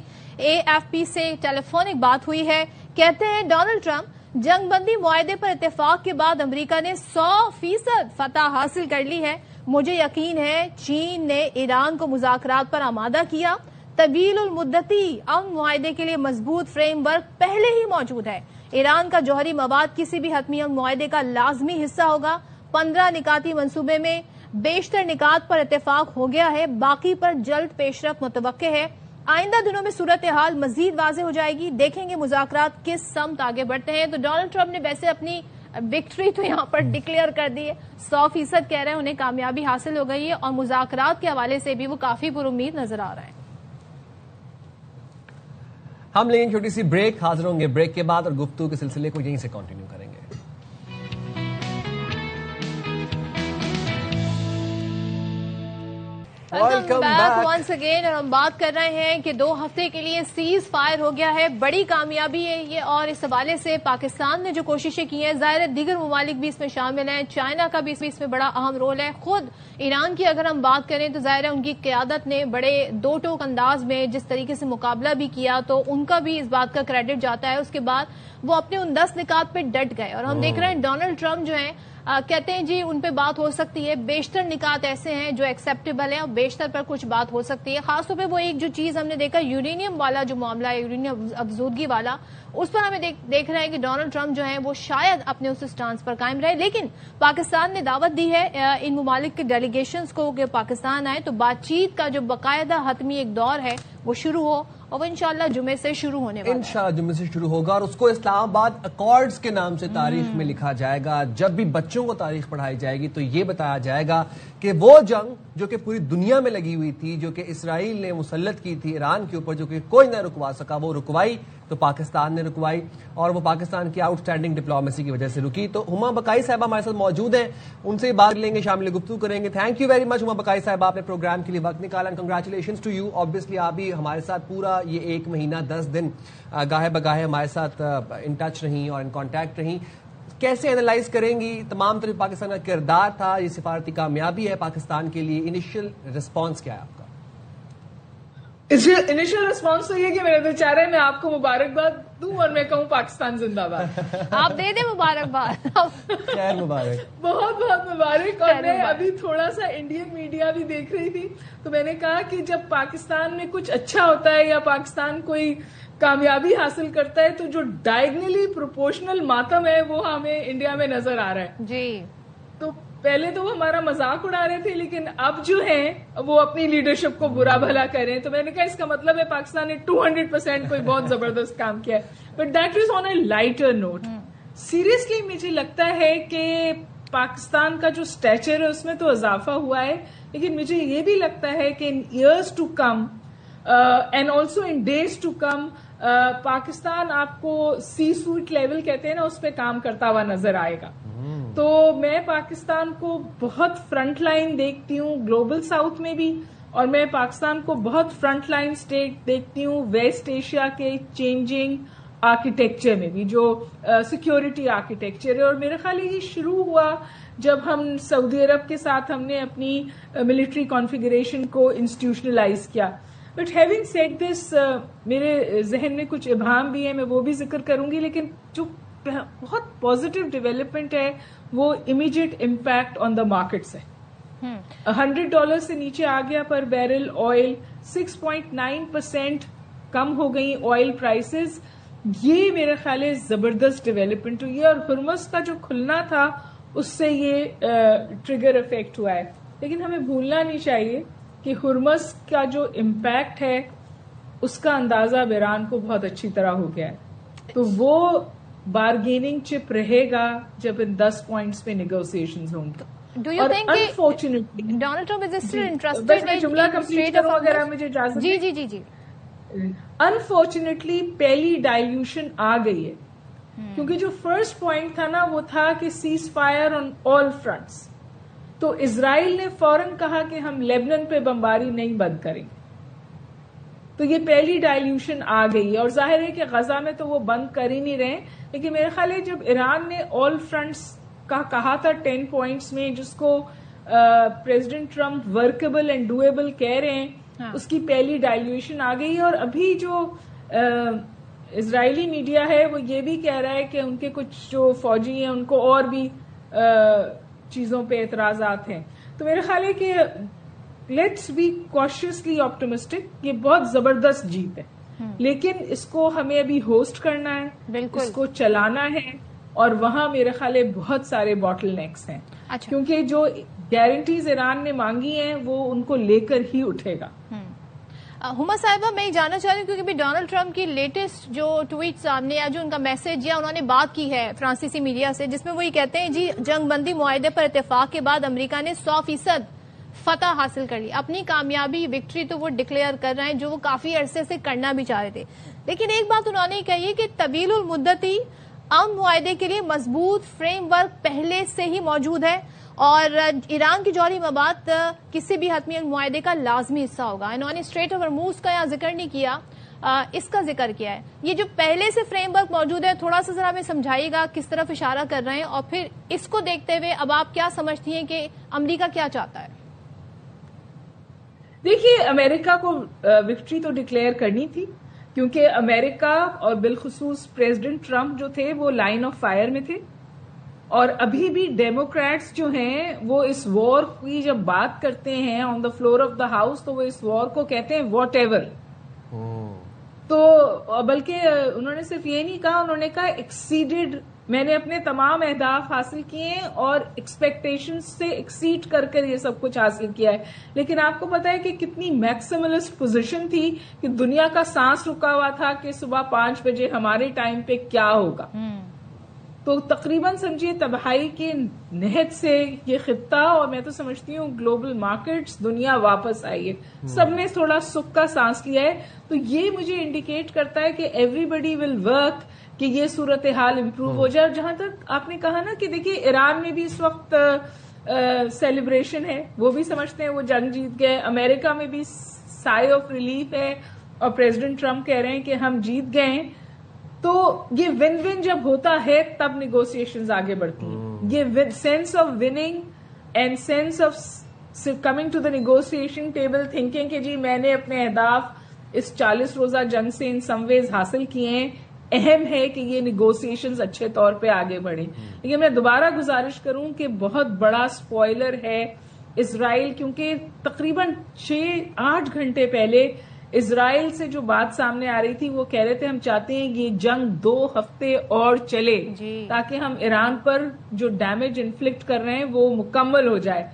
AFP سے ٹیلی فونک بات ہوئی ہے. کہتے ہیں ڈونلڈ ٹرمپ، جنگ بندی معاہدے پر اتفاق کے بعد امریکہ نے 100% فتح حاصل کر لی ہے. مجھے یقین ہے چین نے ایران کو مذاکرات پر آمادہ کیا. طویل المدتی امن معاہدے کے لیے مضبوط فریم ورک پہلے ہی موجود ہے. ایران کا جوہری مواد کسی بھی حتمی امن معاہدے کا لازمی حصہ ہوگا. 15 نکاتی منصوبے میں بیشتر نکات پر اتفاق ہو گیا ہے، باقی پر جلد پیش رفت متوقع ہے. آئندہ دنوں میں صورتحال مزید واضح ہو جائے گی، دیکھیں گے مذاکرات کس سمت آگے بڑھتے ہیں. تو ڈونلڈ ٹرمپ نے ویسے اپنی وکٹری تو یہاں پر ڈکلیئر کر دی ہے، 100% کہہ رہے ہیں انہیں کامیابی حاصل ہو گئی ہے اور مذاکرات کے حوالے سے بھی وہ کافی پر امید نظر آ رہا ہے. ہم لیں گے چھوٹی سی بریک، حاضر ہوں گے بریک کے بعد اور گفتگو کے سلسلے کو یہیں سے کنٹینیو کریں گے. Welcome back once again. اور ہم بات کر رہے ہیں کہ 2 ہفتے کے لیے سیز فائر ہو گیا ہے، بڑی کامیابی ہے یہ. اور اس حوالے سے پاکستان نے جو کوششیں کی ہیں، ظاہر ہے دیگر ممالک بھی اس میں شامل ہیں، چائنا کا بھی اس میں بڑا اہم رول ہے. خود ایران کی اگر ہم بات کریں تو ظاہر ہے ان کی قیادت نے بڑے دو ٹوک انداز میں جس طریقے سے مقابلہ بھی کیا تو ان کا بھی اس بات کا کریڈٹ جاتا ہے. اس کے بعد وہ اپنے ان 10 نکات پہ ڈٹ گئے اور ہم دیکھ رہے ہیں ڈونلڈ ٹرمپ جو ہیں کہتے ہیں جی ان پہ بات ہو سکتی ہے، بیشتر نکات ایسے ہیں جو ایکسیپٹیبل ہیں اور بیشتر پر کچھ بات ہو سکتی ہے. خاص طور پہ وہ ایک جو چیز ہم نے دیکھا یورینیم والا جو معاملہ ہے، یورینیم افزودگی والا، اس پر ہمیں دیکھ رہے ہیں کہ ڈونلڈ ٹرمپ جو ہیں وہ شاید اپنے اس سٹانس پر قائم رہے. لیکن پاکستان نے دعوت دی ہے ان ممالک کے ڈیلیگیشنز کو کہ پاکستان آئے تو بات چیت کا جو باقاعدہ حتمی ایک دور ہے وہ شروع ہو، اور وہ انشاءاللہ جمعے سے شروع ہونے والا ہے. انشاءاللہ جمعے سے شروع ہوگا اور اس کو اسلام آباد اکارڈز کے نام سے تاریخ میں لکھا جائے گا. جب بھی بچوں کو تاریخ پڑھائی جائے گی تو یہ بتایا جائے گا کہ وہ جنگ جو کہ پوری دنیا میں لگی ہوئی تھی، جو کہ اسرائیل نے مسلط کی تھی ایران کے اوپر، جو کہ کوئی نہ رکوا سکا، وہ رکوائی تو پاکستان نے رکوائی اور وہ پاکستان کی آؤٹ اسٹینڈنگ ڈپلومیسی کی وجہ سے رکی. تو ہما بقائی صاحبہ ہمارے ساتھ موجود ہیں، ان سے بات لیں گے، شامل گفتگو کریں گے. تھینک یو ویری مچ ہما بقائی صاحبہ، آپ نے پروگرام کے لیے وقت نکالا. Congratulations to you. آبویسلی آپ بھی ہمارے ساتھ پورا یہ 1 مہینہ 10 دن گاہے بگاہے ہمارے ساتھ ان ٹچ رہیں اور ان کانٹیکٹ رہیں. کیسے اینالائز کریں گی تمام طرح پاکستان کا کردار تھا، یہ سفارتی کامیابی ہے پاکستان کے لیے، انیشل رسپانس کیا ہے آپ کا؟ انیشل رسپانس تو یہ کہ میرے بیچارے میں آپ کو مبارکباد دوں اور میں کہوں پاکستان زندہ باد. آپ دے دیں مبارکباد. خیر مبارک، بہت بہت مبارک. اور میں ابھی تھوڑا سا انڈین میڈیا بھی دیکھ رہی تھی تو میں نے کہا کہ جب پاکستان میں کچھ اچھا ہوتا ہے یا پاکستان کوئی کامیابی حاصل کرتا ہے تو جو ڈائگنلی پروپورشنل ماتم ہے وہ ہمیں انڈیا میں نظر آ رہا ہے. جی تو پہلے تو وہ ہمارا مذاق اڑا رہے تھے لیکن اب جو ہیں وہ اپنی لیڈرشپ کو برا بھلا کریں. تو میں نے کہا اس کا مطلب ہے پاکستان نے 200% کوئی بہت زبردست کام کیا ہے. But that is on a lighter note. Seriously مجھے لگتا ہے کہ پاکستان کا جو اسٹیچر ہے اس میں تو اضافہ ہوا ہے، لیکن مجھے یہ بھی لگتا ہے کہ in years to come and also in days to come Pakistan آپ کو سی سوٹ لیول کہتے ہیں نا، اس پہ کام کرتا ہوا نظر آئے گا. تو میں پاکستان کو بہت فرنٹ لائن دیکھتی ہوں گلوبل ساؤتھ میں بھی، اور میں پاکستان کو بہت فرنٹ لائن اسٹیٹ دیکھتی ہوں ویسٹ ایشیا کے چینجنگ آرکیٹیکچر میں بھی، جو سیکیورٹی آرکیٹیکچر ہے. اور میرے خیال یہ شروع ہوا جب ہم سعودی عرب کے ساتھ ہم نے اپنی ملٹری کانفیگریشن کو انسٹیٹیوشنلائز کیا. بٹ ہیونگ سیڈ دس، میرے ذہن میں کچھ ابہام بھی ہیں، میں وہ بھی ذکر کروں گی. لیکن جو بہت پازیٹیو ڈیولپمنٹ ہے وہ immediate impact on the markets ہے. $100 سے نیچے آ گیا پر بیرل آئل، 6.9% کم ہو گئی آئل پرائسز. یہ میرے خیال ہے زبردست ڈیولپمنٹ ہوئی ہے، اور ہرمز کا جو کھلنا تھا اس سے یہ ٹریگر افیکٹ ہوا ہے. لیکن ہمیں بھولنا نہیں چاہیے کہ ہرمز کا جو امپیکٹ ہے اس کا اندازہ ایران کو بہت اچھی طرح ہو گیا ہے. تو وہ بارگیننگ چپ رہے گا جب ان 10 پوائنٹس پہ نیگوسیشنز ہوں گے. Do you think unfortunately Donald Trump is still interested بس میں جملہ کمپلیٹ کروں اگر آپ مجھے اجازت جی جی جی جی انفارچونیٹلی پہلی ڈائلیوشن آ گئی ہے، کیونکہ جو فرسٹ پوائنٹ تھا نا وہ تھا کہ سیز فائر آن آل فرنٹس. تو اسرائیل نے فوراً کہا کہ ہم لیبنان پہ بمباری نہیں بند کریں گے. تو یہ پہلی ڈائلیوشن آ گئی ہے، اور ظاہر ہے کہ غزہ میں تو وہ بند کر ہی نہیں رہے. لیکن میرے خیال ہے جب ایران نے آل فرنٹس کا کہا تھا 10 پوائنٹس میں، جس کو president Trump workable and doable کہہ رہے ہیں، اس کی پہلی ڈائلیوشن آ گئی. اور ابھی جو اسرائیلی میڈیا ہے وہ یہ بھی کہہ رہا ہے کہ ان کے کچھ جو فوجی ہیں ان کو اور بھی چیزوں پہ اعتراضات ہیں. تو میرا خیال ہے کہ لیٹس بی کاشیسلی آپٹمسٹک. یہ بہت زبردست جیت ہے، لیکن اس کو ہمیں ابھی ہوسٹ کرنا ہے، اس کو چلانا ہے، اور وہاں میرے خیال ہے بہت سارے باٹل نیکس ہیں. کیونکہ جو گارنٹیز ایران نے مانگی ہیں وہ ان کو لے کر ہی اٹھے گا. ہما صاحبہ میں یہ جاننا چاہ رہی ہوں کیونکہ بھی ڈونلڈ ٹرمپ کی لیٹسٹ جو ٹویٹ سامنے یا جو ان کا میسج یا انہوں نے بات کی ہے فرانسیسی میڈیا سے، جس میں وہ یہ کہتے ہیں جی جنگ بندی معاہدے پر اتفاق کے بعد امریکہ نے 100% فتح حاصل کر لی. اپنی کامیابی وکٹری تو وہ ڈکلیئر کر رہے ہیں جو وہ کافی عرصے سے کرنا بھی چاہ رہے تھے. لیکن ایک بات انہوں نے کہی ہے کہ طویل المدتی امن معاہدے کے لیے مضبوط فریم ورک پہلے سے ہی موجود ہے، اور ایران کی جوہری مواد کسی بھی حتمی معاہدے کا لازمی حصہ ہوگا. انہوں نے اسٹریٹ آف ہرموز کا یہاں ذکر نہیں کیا، اس کا ذکر کیا ہے. یہ جو پہلے سے فریم ورک موجود ہے تھوڑا سا ذرا ہمیں سمجھائیے گا کس طرف اشارہ کر رہے ہیں، اور پھر اس کو دیکھتے ہوئے اب آپ کیا سمجھتی ہیں کہ امریکہ کیا چاہتا ہے؟ دیکھیے امریکہ کو وکٹری تو ڈکلیئر کرنی تھی، کیونکہ امریکہ اور بالخصوص پریزیڈنٹ ٹرمپ جو تھے وہ لائن آف فائر میں تھے. اور ابھی بھی ڈیموکریٹس جو ہیں وہ اس وار کی جب بات کرتے ہیں on the floor of the house تو وہ اس وار کو کہتے ہیں واٹ ایور. تو بلکہ انہوں نے صرف یہ نہیں کہا، انہوں نے کہا ایکسیڈڈ، میں نے اپنے تمام اہداف حاصل کیے ہیں اور ایکسپیکٹیشن سے ایکسیڈ کر کر یہ سب کچھ حاصل کیا ہے. لیکن آپ کو پتا ہے کہ کتنی میکسیملسٹ پوزیشن تھی کہ دنیا کا سانس رکا ہوا تھا کہ صبح 5 بجے ہمارے ٹائم پہ کیا ہوگا. تو تقریباً سمجھیے تباہی کے نہج سے یہ خطہ، اور میں تو سمجھتی ہوں گلوبل مارکیٹس، دنیا واپس آئی ہے، سب نے تھوڑا سکھ کا سانس لیا ہے. تو یہ مجھے انڈیکیٹ کرتا ہے کہ ایوری بڈی ول ورک کہ یہ صورتحال امپروو ہو جائے. اور جہاں تک آپ نے کہا نا کہ دیکھیے ایران میں بھی اس وقت سیلیبریشن ہے، وہ بھی سمجھتے ہیں وہ جنگ جیت گئے. امریکہ میں بھی سائے آف ریلیف ہے، اور پریزیڈنٹ ٹرمپ کہہ رہے ہیں کہ ہم جیت گئے ہیں. تو یہ ون ون جب ہوتا ہے تب نیگوسیشنز آگے بڑھتی ہیں. یہ sense of winning and sense of coming to the negotiation table thinking کہ جی میں نے اپنے اہداف اس 40 روزہ جنگ سے ان سم ویز حاصل کیے ہیں، اہم ہے کہ یہ نیگوسیشنز اچھے طور پہ آگے بڑھیں. لیکن میں دوبارہ گزارش کروں کہ بہت بڑا سپوائلر ہے اسرائیل، کیونکہ تقریباً 6-8 گھنٹے پہلے اسرائیل سے جو بات سامنے آ رہی تھی وہ کہہ رہے تھے ہم چاہتے ہیں یہ جنگ 2 ہفتے اور چلے تاکہ ہم ایران پر جو ڈیمیج انفلکٹ کر رہے ہیں وہ مکمل ہو جائے.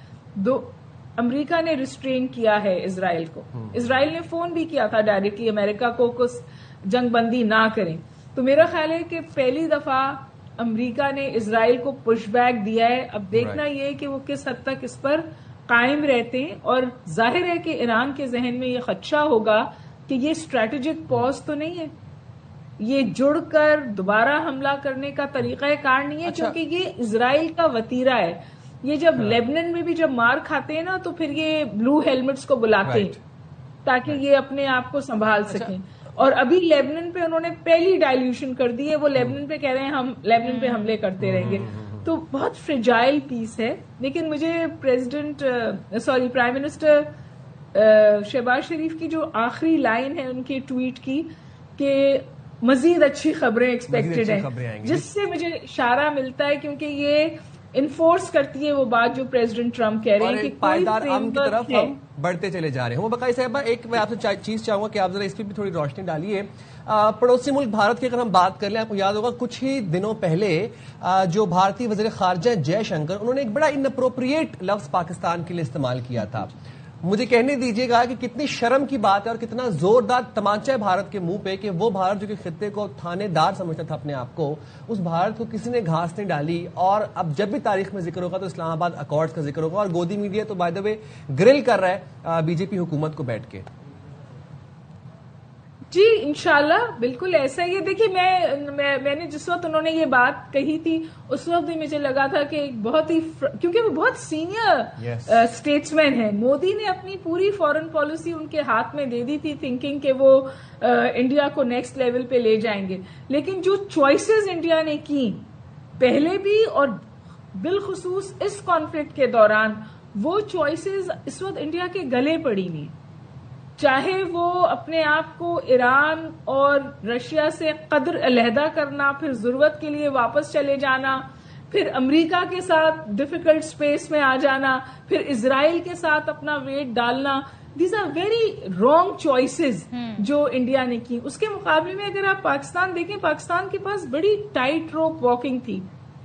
امریکہ نے ریسٹرین کیا ہے اسرائیل کو. اسرائیل نے فون بھی کیا تھا ڈائریکٹلی امریکہ کو جنگ بندی نہ کریں. تو میرا خیال ہے کہ پہلی دفعہ امریکہ نے اسرائیل کو پش بیک دیا ہے. اب دیکھنا یہ ہے کہ وہ کس حد تک اس پر قائم رہتے ہیں، اور ظاہر ہے کہ ایران کے ذہن میں یہ خدشہ ہوگا کہ یہ اسٹریٹجک پاز تو نہیں ہے, یہ جڑ کر دوبارہ حملہ کرنے کا طریقہ کار نہیں ہے, کیونکہ یہ اسرائیل کا وتیرہ ہے. یہ جب لیبنن میں بھی جب مار کھاتے ہیں نا تو پھر یہ بلو ہیلمٹس کو بلاتے ہیں تاکہ یہ اپنے آپ کو سنبھال سکیں. اور ابھی لیبنن پہ انہوں نے پہلی ڈائلیوشن کر دی ہے, وہ لیبنن پہ کہہ رہے ہیں ہم لیبنن پہ حملے کرتے رہیں گے. تو بہت فریجائل پیس ہے. لیکن مجھے پرائم منسٹر شہباز شریف کی جو آخری لائن ہے ان کے ٹویٹ کی کہ مزید اچھی خبریں ایکسپیکٹڈ ہیں, جس سے مجھے اشارہ ملتا ہے, کیونکہ یہ انفورس کرتی ہے وہ بات جو پریزیڈنٹ ٹرمپ کہہ رہے ہیں کہ پائیدار امن کی طرف ہم بڑھتے چلے جا رہے ہیں. بقائی صاحبہ, ایک میں آپ سے چیز چاہوں گا کہ آپ ذرا اس پہ بھی تھوڑی روشنی ڈالیے. پڑوسی ملک بھارت کی اگر ہم بات کر لیں, آپ کو یاد ہوگا کچھ ہی دنوں پہلے جو بھارتی وزیر خارجہ جے شنکر, انہوں نے ایک بڑا اناپروپریٹ لفظ پاکستان کے لیے استعمال کیا تھا. مجھے کہنے دیجیے گا کہ کتنی شرم کی بات ہے اور کتنا زوردار تمانچہ ہے بھارت کے منہ پہ کہ وہ بھارت جو کہ خطے کو تھانے دار سمجھتا تھا اپنے آپ کو, اس بھارت کو کسی نے گھاس نہیں ڈالی. اور اب جب بھی تاریخ میں ذکر ہوگا تو اسلام آباد اکارڈز کا ذکر ہوگا, اور گودی میڈیا تو بائی دا وے گرل کر رہا ہے بی جے پی حکومت کو بیٹھ کے. جی انشاءاللہ بالکل ایسا ہی ہے. دیکھیے میں نے جس وقت انہوں نے یہ بات کہی تھی اس وقت بھی مجھے لگا تھا کہ بہت ہی, کیونکہ وہ بہت سینئر اسٹیٹس مین ہیں. مودی نے اپنی پوری فارن پالیسی ان کے ہاتھ میں دے دی تھی, تھنکنگ کہ وہ انڈیا کو نیکسٹ لیول پہ لے جائیں گے. لیکن جو چوائسز انڈیا نے کی پہلے بھی اور بالخصوص اس کانفلکٹ کے دوران, وہ چوائسز اس وقت انڈیا کے گلے پڑی نہیں. چاہے وہ اپنے آپ کو ایران اور رشیا سے قدر علیحدہ کرنا, پھر ضرورت کے لیے واپس چلے جانا, پھر امریکہ کے ساتھ ڈیفیکلٹ اسپیس میں آ جانا, پھر اسرائیل کے ساتھ اپنا ویٹ ڈالنا, these are very wrong choices جو انڈیا نے کی. اس کے مقابلے میں اگر آپ پاکستان دیکھیں, پاکستان کے پاس بڑی ٹائٹ روپ واکنگ تھی.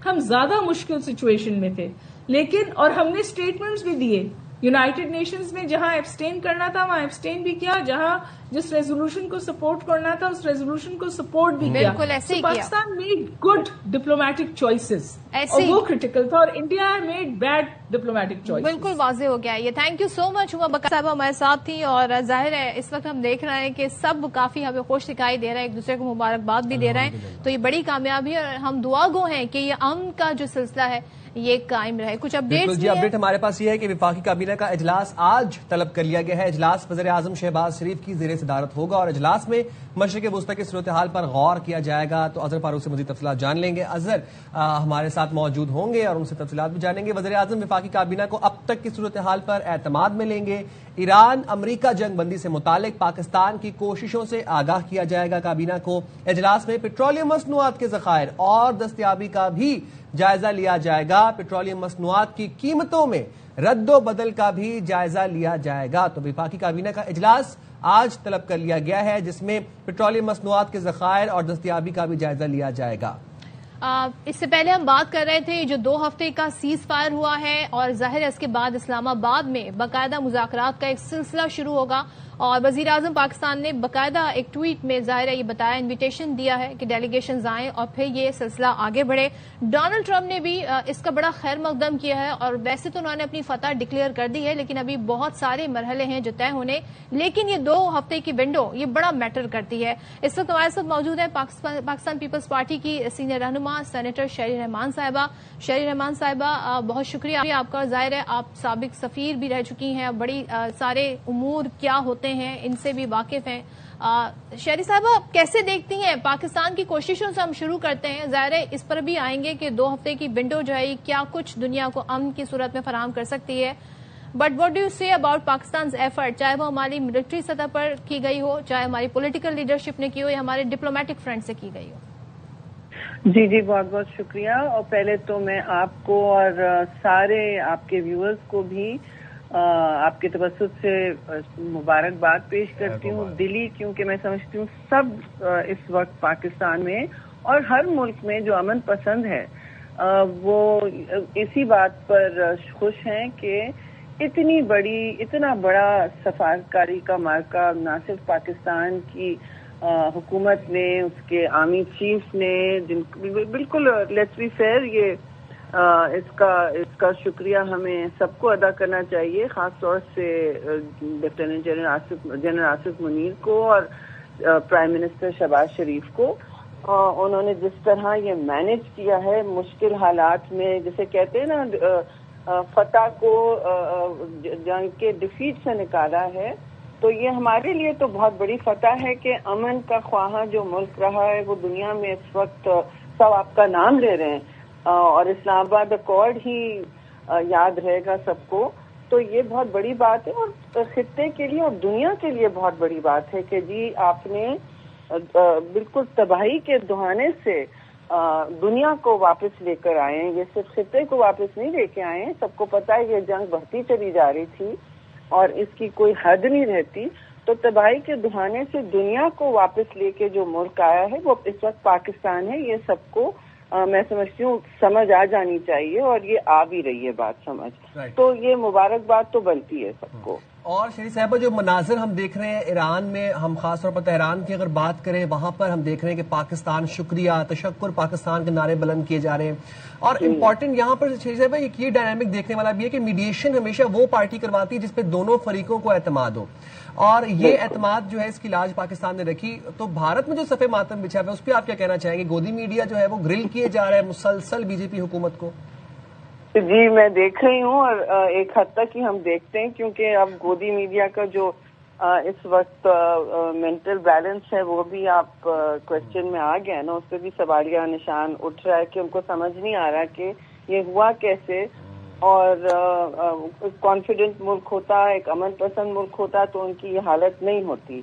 ہم زیادہ مشکل سچویشن میں تھے, لیکن اور ہم نے اسٹیٹمنٹس بھی دیے. یونائٹڈ نیشنز میں جہاں ایبسٹین کرنا تھا وہاں ایبسٹین بھی کیا, جہاں جس ریزولوشن کو سپورٹ کرنا تھا اس ریزولوشن کو سپورٹ بھی کیا. بالکل ایسے ہی Pakistan made good diplomatic choices, اور وہ کریٹیکل تھا, اور India made bad diplomatic choices. بالکل واضح ہو گیا یہ. Thank you so much. Huma Baqar صاحبہ ہمارے ساتھ تھی, اور ظاہر ہے اس وقت ہم دیکھ رہے ہیں کہ سب کافی ہمیں خوش دکھائی دے رہے ہیں, ایک دوسرے کو مبارکباد بھی دے رہے ہیں. تو یہ بڑی کامیابی ہے, اور ہم دعا گو ہیں کہ یہ امن کا جو سلسلہ ہے یہ قائم رہے. کچھ اپڈیٹس جی اپڈیٹ ہمارے پاس یہ ہے کہ وفاقی کابینہ کا اجلاس آج طلب کر لیا گیا ہے. اجلاس وزیر اعظم شہباز شریف کی زیر صدارت ہوگا, اور اجلاس میں مشرق وسطی کی صورتحال پر غور کیا جائے گا. تو اظہر فاروق سے مزید تفصیلات جان لیں گے. اظہر ہمارے ساتھ موجود ہوں گے اور ان سے تفصیلات بھی جانیں گے. وزیر اعظم وفاقی کابینہ کو اب تک کی صورتحال پر اعتماد میں لیں گے. ایران امریکہ جنگ بندی سے متعلق پاکستان کی کوششوں سے آگاہ کیا جائے گا کابینہ کو. اجلاس میں پیٹرولیم مصنوعات کے ذخائر اور دستیابی کا بھی جائزہ لیا جائے گا. پیٹرولیم مصنوعات کی قیمتوں میں رد و بدل کا بھی جائزہ لیا جائے گا. تو وفاقی کابینہ کا اجلاس آج طلب کر لیا گیا ہے, جس میں پیٹرولیم مصنوعات کے ذخائر اور دستیابی کا بھی جائزہ لیا جائے گا. اس سے پہلے ہم بات کر رہے تھے جو 2 ہفتے کا سیز فائر ہوا ہے, اور ظاہر ہے اس کے بعد اسلام آباد میں باقاعدہ مذاکرات کا ایک سلسلہ شروع ہوگا. اور وزیر اعظم پاکستان نے باقاعدہ ایک ٹویٹ میں ظاہر ہے یہ بتایا, انویٹیشن دیا ہے کہ ڈیلیگیشنز آئیں اور پھر یہ سلسلہ آگے بڑھے. ڈونلڈ ٹرمپ نے بھی اس کا بڑا خیر مقدم کیا ہے, اور ویسے تو انہوں نے اپنی فتح ڈکلیئر کر دی ہے, لیکن ابھی بہت سارے مرحلے ہیں جو طے ہونے. لیکن یہ 2 ہفتے کی ونڈو یہ بڑا میٹر کرتی ہے. اس وقت ہمارے ساتھ موجود ہے پاکستان پیپلز پارٹی کی سینئر رہنما سینیٹر شہری رحمان صاحبہ. شہری رحمان صاحبہ بہت شکریہ آپ کا. ظاہر ہے آپ سابق سفیر بھی رہ چکی ہیں, بڑی سارے امور کیا ہوتے ہیں ان سے بھی واقف ہیں. شہری صاحبہ آپ کیسے دیکھتی ہیں پاکستان کی کوششوں سے ہم شروع کرتے ہیں, ظاہر ہے اس پر بھی آئیں گے کہ 2 ہفتے کی ونڈو جو ہے کیا کچھ دنیا کو امن کی صورت میں فراہم کر سکتی ہے, بٹ واٹ ڈو یو سے اباؤٹ پاکستان ایفرٹ, چاہے وہ ہماری ملٹری سطح پر کی گئی ہو, چاہے ہماری پولیٹیکل لیڈرشپ نے کی ہو, یا ہمارے ڈپلومیٹک فرنٹ سے کی گئی ہو. جی بہت بہت شکریہ. اور پہلے تو میں آپ کو اور سارے آپ کے ویورز کو بھی آپ کے توسط سے مبارکباد پیش کرتی ہوں دلی, کیونکہ میں سمجھتی ہوں سب اس وقت پاکستان میں اور ہر ملک میں جو امن پسند ہے وہ اسی بات پر خوش ہیں کہ اتنا بڑا سفارتکاری کا موقع نہ صرف پاکستان کی حکومت نے, اس کے آرمی چیف نے, بالکل لیٹس بی فیئر, یہ اس کا شکریہ ہمیں سب کو ادا کرنا چاہیے، خاص طور سے لیفٹیننٹ جنرل آصف منیر کو اور پرائم منسٹر شہباز شریف کو. انہوں نے جس طرح یہ مینج کیا ہے مشکل حالات میں، جسے کہتے ہیں نا فتح کو جنگ کے ڈیفیٹ سے نکالا ہے، تو یہ ہمارے لیے تو بہت بڑی فتح ہے کہ امن کا خواہاں جو ملک رہا ہے وہ دنیا میں اس وقت سب آپ کا نام لے رہے ہیں، اور اسلام آباد ایکارڈ ہی یاد رہے گا سب کو. تو یہ بہت بڑی بات ہے اور خطے کے لیے اور دنیا کے لیے بہت بڑی بات ہے کہ جی آپ نے بالکل تباہی کے دہانے سے دنیا کو واپس لے کر آئے ہیں. یہ صرف خطے کو واپس نہیں لے کے آئے ہیں، سب کو پتا ہے یہ جنگ بڑھتی چلی جا رہی تھی اور اس کی کوئی حد نہیں رہتی. تو تباہی کے دہانے سے دنیا کو واپس لے کے جو ملک آیا ہے وہ اس وقت پاکستان ہے. یہ سب کو میں سمجھتی ہوں سمجھ آ جانی چاہیے، اور یہ آ بھی رہی ہے بات سمجھ. تو یہ مبارکباد تو بنتی ہے سب کو. اور شریف صاحبہ جو مناظر ہم دیکھ رہے ہیں ایران میں، ہم خاص طور پر تہران کی اگر بات کریں، وہاں پر ہم دیکھ رہے ہیں کہ پاکستان شکریہ، تشکر پاکستان کے نعرے بلند کیے جا رہے ہیں. اور امپورٹنٹ یہاں پر شریف صاحبہ ایک یہ ڈائنامک دیکھنے والا بھی ہے کہ میڈیشن ہمیشہ وہ پارٹی کرواتی ہے جس پہ دونوں فریقوں کو اعتماد ہو، اور یہ اعتماد جو ہے اس کی لاج پاکستان نے رکھی. تو بھارت میں جو صفحے ماتم بچھا ہوا ہے اس پہ آپ کیا کہنا چاہیں گے؟ گودی میڈیا جو ہے وہ گرل کیے جا رہا ہے مسلسل بی جے پی حکومت کو. جی میں دیکھ رہی ہوں، اور ایک حد تک ہی ہم دیکھتے ہیں، کیونکہ اب گودی میڈیا کا جو اس وقت مینٹل بیلنس ہے وہ بھی آپ کوشچن میں آ گیا نا، اس پہ بھی سوالیہ نشان اٹھ رہا ہے کہ ان کو سمجھ نہیں آ رہا کہ یہ ہوا کیسے. اور کانفیڈنٹ ملک ہوتا، ایک امن پسند ملک ہوتا تو ان کی یہ حالت نہیں ہوتی.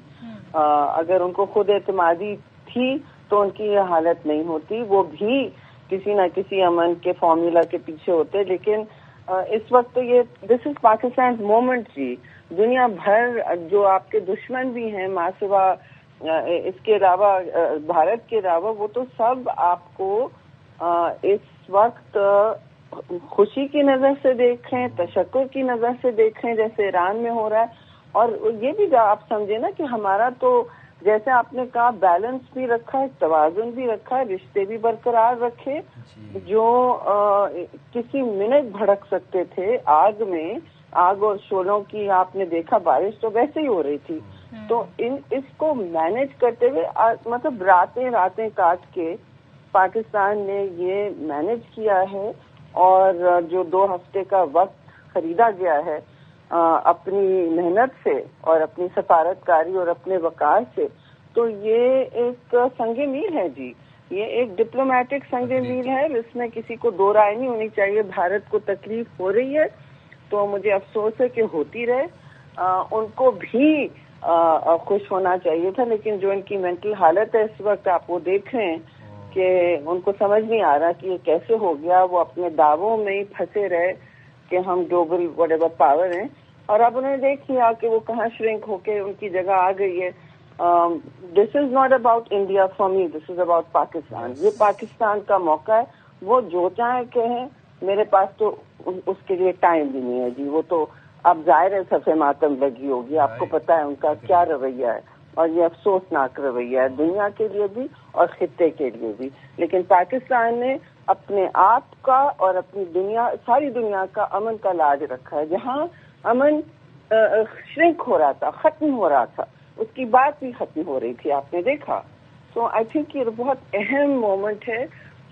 اگر ان کو خود اعتمادی تھی تو ان کی یہ حالت نہیں ہوتی، وہ بھی کسی نہ کسی امن کے فارمولا کے پیچھے ہوتے. لیکن اس وقت تو یہ دس از پاکستان مومنٹ. جی دنیا بھر جو آپ کے دشمن بھی ہیں ماں سوا اس کے علاوہ بھارت کے علاوہ، وہ تو سب آپ کو اس وقت خوشی کی نظر سے دیکھیں، تشکر کی نظر سے دیکھیں جیسے ایران میں ہو رہا ہے. اور یہ بھی آپ سمجھیں نا کہ ہمارا تو جیسے آپ نے کہا بیلنس بھی رکھا ہے، توازن بھی رکھا ہے، رشتے بھی برقرار رکھے. جو کسی منٹ بھڑک سکتے تھے آگ میں، آگ اور شعلوں کی آپ نے دیکھا، بارش تو ویسے ہی ہو رہی تھی. تو اس کو مینج کرتے ہوئے مطلب راتیں کاٹ کے پاکستان نے یہ مینج کیا ہے. اور جو 2 ہفتے کا وقت خریدا گیا ہے اپنی محنت سے اور اپنی سفارتکاری اور اپنے وقار سے، تو یہ ایک سنگ میل ہے. جی یہ ایک ڈپلومیٹک سنگ میل ہے، اس میں کسی کو دو رائے نہیں ہونی چاہیے. بھارت کو تکلیف ہو رہی ہے تو مجھے افسوس ہے کہ ہوتی رہے، ان کو بھی خوش ہونا چاہیے تھا. لیکن جو ان کی مینٹل حالت ہے اس وقت آپ وہ دیکھ رہے ہیں کہ ان کو سمجھ نہیں آ رہا کہ یہ کیسے ہو گیا. وہ اپنے دعووں میں ہی پھنسے رہے کہ ہم گلوبل وٹ ایور پاور ہیں، اور اب انہوں نے دیکھ لیا کہ وہ کہاں شرنک ہو کے ان کی جگہ آ گئی ہے. This is not about India for me, this is about Pakistan. یہ پاکستان کا موقع ہے، وہ جو چاہیں کہیں، میرے پاس تو اس کے لیے ٹائم بھی نہیں ہے. جی وہ تو اب ظاہر ہے صفحے ماتم لگی ہوگی، آپ کو پتا ہے ان کا کیا رویہ ہے، اور یہ افسوسناک رویہ ہے دنیا کے لیے بھی اور خطے کے لیے بھی. لیکن پاکستان نے اپنے آپ کا اور اپنی دنیا، ساری دنیا کا امن کا لاج رکھا ہے. جہاں امن شرنک ہو رہا تھا، ختم ہو رہا تھا، اس کی بات بھی ختم ہو رہی تھی، آپ نے دیکھا. سو آئی تھنک یہ بہت اہم مومنٹ ہے،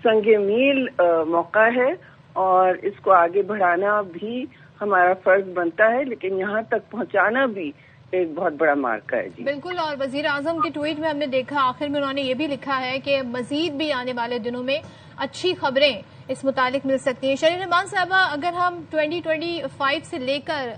سنگ میل موقع ہے، اور اس کو آگے بڑھانا بھی ہمارا فرض بنتا ہے، لیکن یہاں تک پہنچانا بھی ایک بہت بڑا مارکا ہے. جی بالکل. اور وزیر اعظم کے ٹویٹ میں ہم نے دیکھا آخر میں انہوں نے یہ بھی لکھا ہے کہ مزید بھی آنے والے دنوں میں اچھی خبریں اس متعلق مل سکتی ہیں. شرین رحمان صاحبہ، اگر ہم 2025 سے لے کر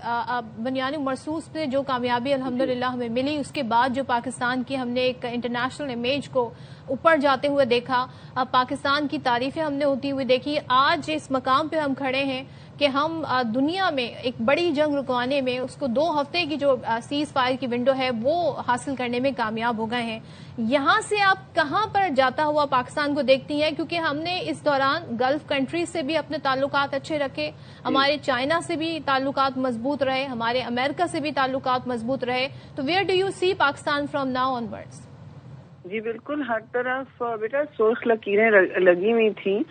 بنیانی مرصوص پہ جو کامیابی الحمدللہ ہمیں ملی، اس کے بعد جو پاکستان کی ہم نے ایک انٹرنیشنل امیج کو اوپر جاتے ہوئے دیکھا، پاکستان کی تعریفیں ہم نے ہوتی ہوئی دیکھی، آج اس مقام پہ ہم کھڑے ہیں کہ ہم دنیا میں ایک بڑی جنگ رکوانے میں اس کو 2 ہفتے کی جو سیز فائر کی ونڈو ہے وہ حاصل کرنے میں کامیاب ہو گئے ہیں. یہاں سے آپ کہاں پر جاتا ہوا پاکستان کو دیکھتی ہیں؟ کیونکہ ہم نے اس دوران گلف کنٹریز سے بھی اپنے تعلقات اچھے رکھے، ہمارے چائنا سے بھی تعلقات مضبوط رہے، ہمارے امریکہ سے بھی تعلقات مضبوط رہے. تو where do you see Pakistan from now onwards? جی بالکل، ہر طرف بیٹا سرخ لکیریں لگی ہوئی تھیں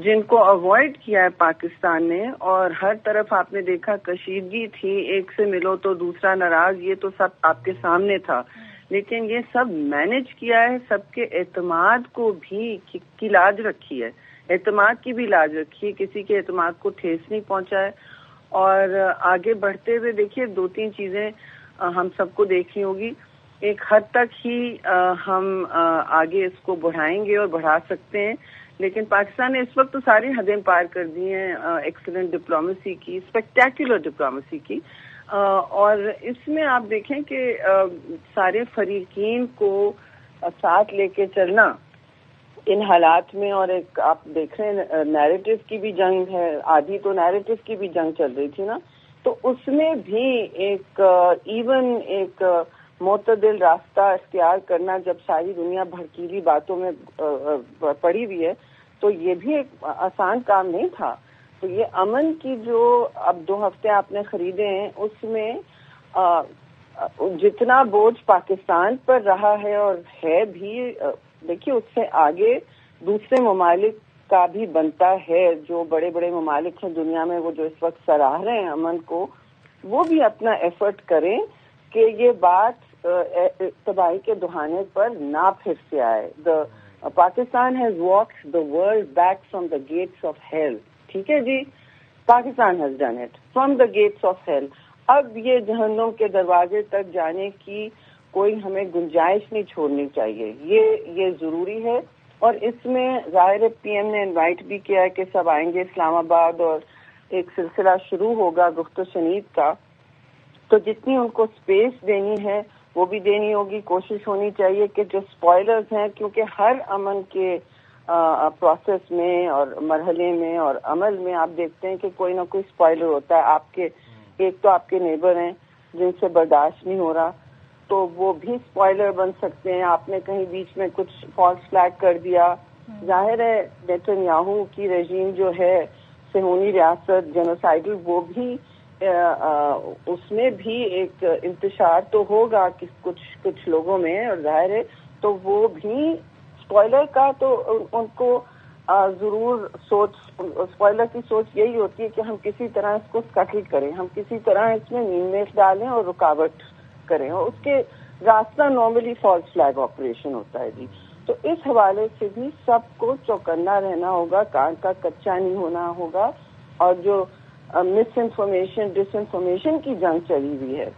جن کو اوائڈ کیا ہے پاکستان نے، اور ہر طرف آپ نے دیکھا کشیدگی تھی، ایک سے ملو تو دوسرا ناراض، یہ تو سب آپ کے سامنے تھا، لیکن یہ سب مینج کیا ہے، سب کے اعتماد کو بھی کی لاج رکھی ہے، اعتماد کی بھی لاج رکھی ہے، کسی کے اعتماد کو ٹھیس نہیں پہنچا ہے. اور آگے بڑھتے ہوئے دیکھیے 2-3 چیزیں ہم سب کو دیکھنی ہوگی. ایک حد تک ہی ہم آگے اس کو بڑھائیں گے اور بڑھا سکتے ہیں، لیکن پاکستان نے اس وقت تو ساری حدیں پار کر دی ہیں ایکسلنٹ ڈپلومیسی کی، اسپیکٹیکولر ڈپلومیسی کی. اور اس میں آپ دیکھیں کہ سارے فریقین کو ساتھ لے کے چلنا ان حالات میں، اور ایک آپ دیکھ رہے ہیں نیریٹو کی بھی جنگ ہے، آدھی تو نیریٹو کی بھی جنگ چل رہی تھی نا، تو اس میں بھی ایک ایک معتدل راستہ اختیار کرنا، جب ساری دنیا بھڑکیلی باتوں میں پڑی ہوئی ہے، تو یہ بھی ایک آسان کام نہیں تھا. تو یہ امن کی جو اب 2 ہفتے آپ نے خریدے ہیں، اس میں جتنا بوجھ پاکستان پر رہا ہے اور ہے بھی، دیکھیے اس سے آگے دوسرے ممالک کا بھی بنتا ہے. جو بڑے بڑے ممالک ہیں دنیا میں، وہ جو اس وقت سراہ رہے ہیں امن کو، وہ بھی اپنا ایفرٹ کریں کہ یہ بات تباہی کے دہانے پر نہ پھر سے آئے. Pakistan has walked the world back from the gates of hell. ٹھیک ہے جی، Pakistan has done it from the gates of hell. اب یہ جہنم کے دروازے تک جانے کی کوئی ہمیں گنجائش نہیں چھوڑنی چاہیے، یہ ضروری ہے. اور اس میں ظاہر پی ایم نے انوائٹ بھی کیا ہے کہ سب آئیں گے اسلام آباد، اور ایک سلسلہ شروع ہوگا گفت و شنید کا. تو جتنی ان کو اسپیس دینی ہے وہ بھی دینی ہوگی. کوشش ہونی چاہیے کہ جو اسپوائلرز ہیں، کیونکہ ہر امن کے پروسیس میں اور مرحلے میں اور عمل میں آپ دیکھتے ہیں کہ کوئی نہ کوئی اسپوائلر ہوتا ہے. آپ کے ایک تو آپ کے نیبر ہیں جن سے برداشت نہیں ہو رہا، تو وہ بھی اسپوائلر بن سکتے ہیں. آپ نے کہیں بیچ میں کچھ فالس فلیگ کر دیا. ظاہر ہے نیتن یاہو کی رژیم جو ہے صہیونی ریاست جینوسائیڈل، وہ بھی اس میں بھی ایک انتشار تو ہوگا کہ کچھ لوگوں میں، اور ظاہر ہے تو وہ بھی اسپوائلر کا تو ان کو ضرور اسپوائلر کی سوچ یہی ہوتی ہے کہ ہم کسی طرح اس کو سٹل کریں، ہم کسی طرح اس میں نیمنیش ڈالیں اور رکاوٹ کریں، اور اس کے راستہ نارملی فالس فلیگ آپریشن ہوتا ہے جی. تو اس حوالے سے بھی سب کو چوکنا رہنا ہوگا، کان کا کچا نہیں ہونا ہوگا، اور جو مس انفارمیشن ڈس انفارمیشن کی جنگ چلی ہوئی ہے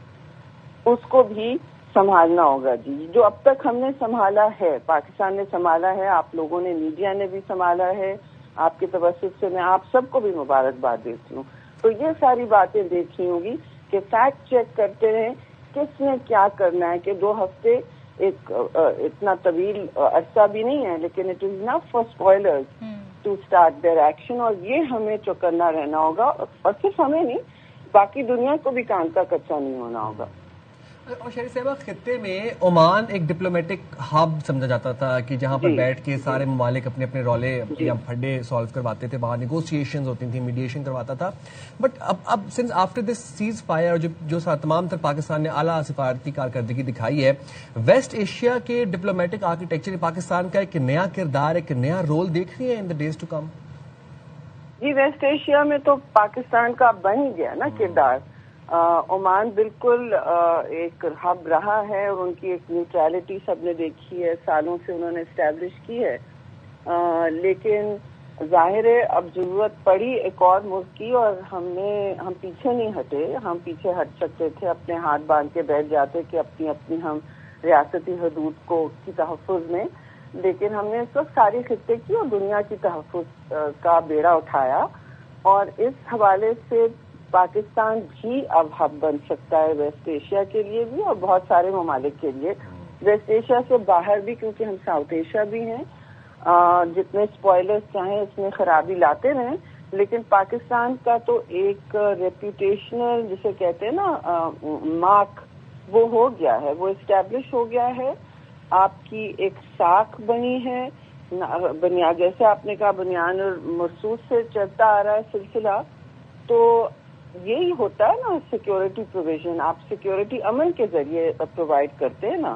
اس کو بھی سنبھالنا ہوگا جی. جو اب تک ہم نے سنبھالا ہے، پاکستان نے سنبھالا ہے، آپ لوگوں نے، میڈیا نے بھی سنبھالا ہے، آپ کے توسط سے میں آپ سب کو بھی مبارکباد دیتی ہوں. تو یہ ساری باتیں دیکھنی ہوگی کہ فیکٹ چیک کرتے رہیں کس نے کیا کرنا ہے. کہ 2 ہفتے ایک اتنا طویل عرصہ بھی نہیں ہے، لیکن it is not for spoilers to start their action, اور یہ ہمیں چوکنا رہنا ہوگا. اور صرف ہمیں نہیں، باقی دنیا کو بھی کان کا کچا نہیں ہونا ہوگا. اور شریف صاحبہ، خطے میں عمان ایک ڈپلومیٹک ہب سمجھا جاتا تھا کہ جہاں پر بیٹھ کے سارے ممالک اپنے اپنے رولے یا پھڈے سالو کرواتے تھے، وہاں نیگوسیشنز ہوتی تھیں، میڈیشن کرواتا تھا. بٹ اب since after this cease fire, جو تمام تر پاکستان نے اعلیٰ سفارتی کارکردگی دکھائی ہے، ویسٹ ایشیا کے ڈپلومیٹک آرکیٹیکچر پاکستان کا ایک نیا کردار، ایک نیا رول دیکھ رہی ہے in the days to come? جی، ویسٹ ایشیا میں تو پاکستان کا بن ہی گیا نا کردار. عمان بالکل ایک ہب رہا ہے، اور ان کی ایک نیوٹرلٹی سب نے دیکھی ہے، سالوں سے انہوں نے اسٹیبلش کی ہے. لیکن ظاہر ہے اب ضرورت پڑی ایک اور ملک کی، اور ہم پیچھے نہیں ہٹے. ہم پیچھے ہٹ سکتے تھے، اپنے ہاتھ باندھ کے بیٹھ جاتے کہ اپنی ہم ریاستی حدود کی تحفظ میں، لیکن ہم نے اس وقت ساری خطے کی اور دنیا کی تحفظ کا بیڑا اٹھایا. اور اس حوالے سے پاکستان بھی اب ہب بن سکتا ہے ویسٹ ایشیا کے لیے بھی، اور بہت سارے ممالک کے لیے. ویسٹ ایشیا سے باہر بھی، کیونکہ ہم ساؤتھ ایشیا بھی ہیں. جتنے اسپوائلرز چاہیں اس میں خرابی لاتے رہیں، لیکن پاکستان کا تو ایک ریپوٹیشنل جسے کہتے ہیں نا مارک، وہ ہو گیا ہے، وہ اسٹیبلش ہو گیا ہے. آپ کی ایک ساکھ بنی ہے، جیسے آپ نے کہا بنیان اور مرصوص سے چلتا آ رہا ہے سلسلہ. تو یہی ہوتا ہے نا سیکیورٹی پروویژن. آپ سیکیورٹی امن کے ذریعے پرووائڈ کرتے ہیں نا.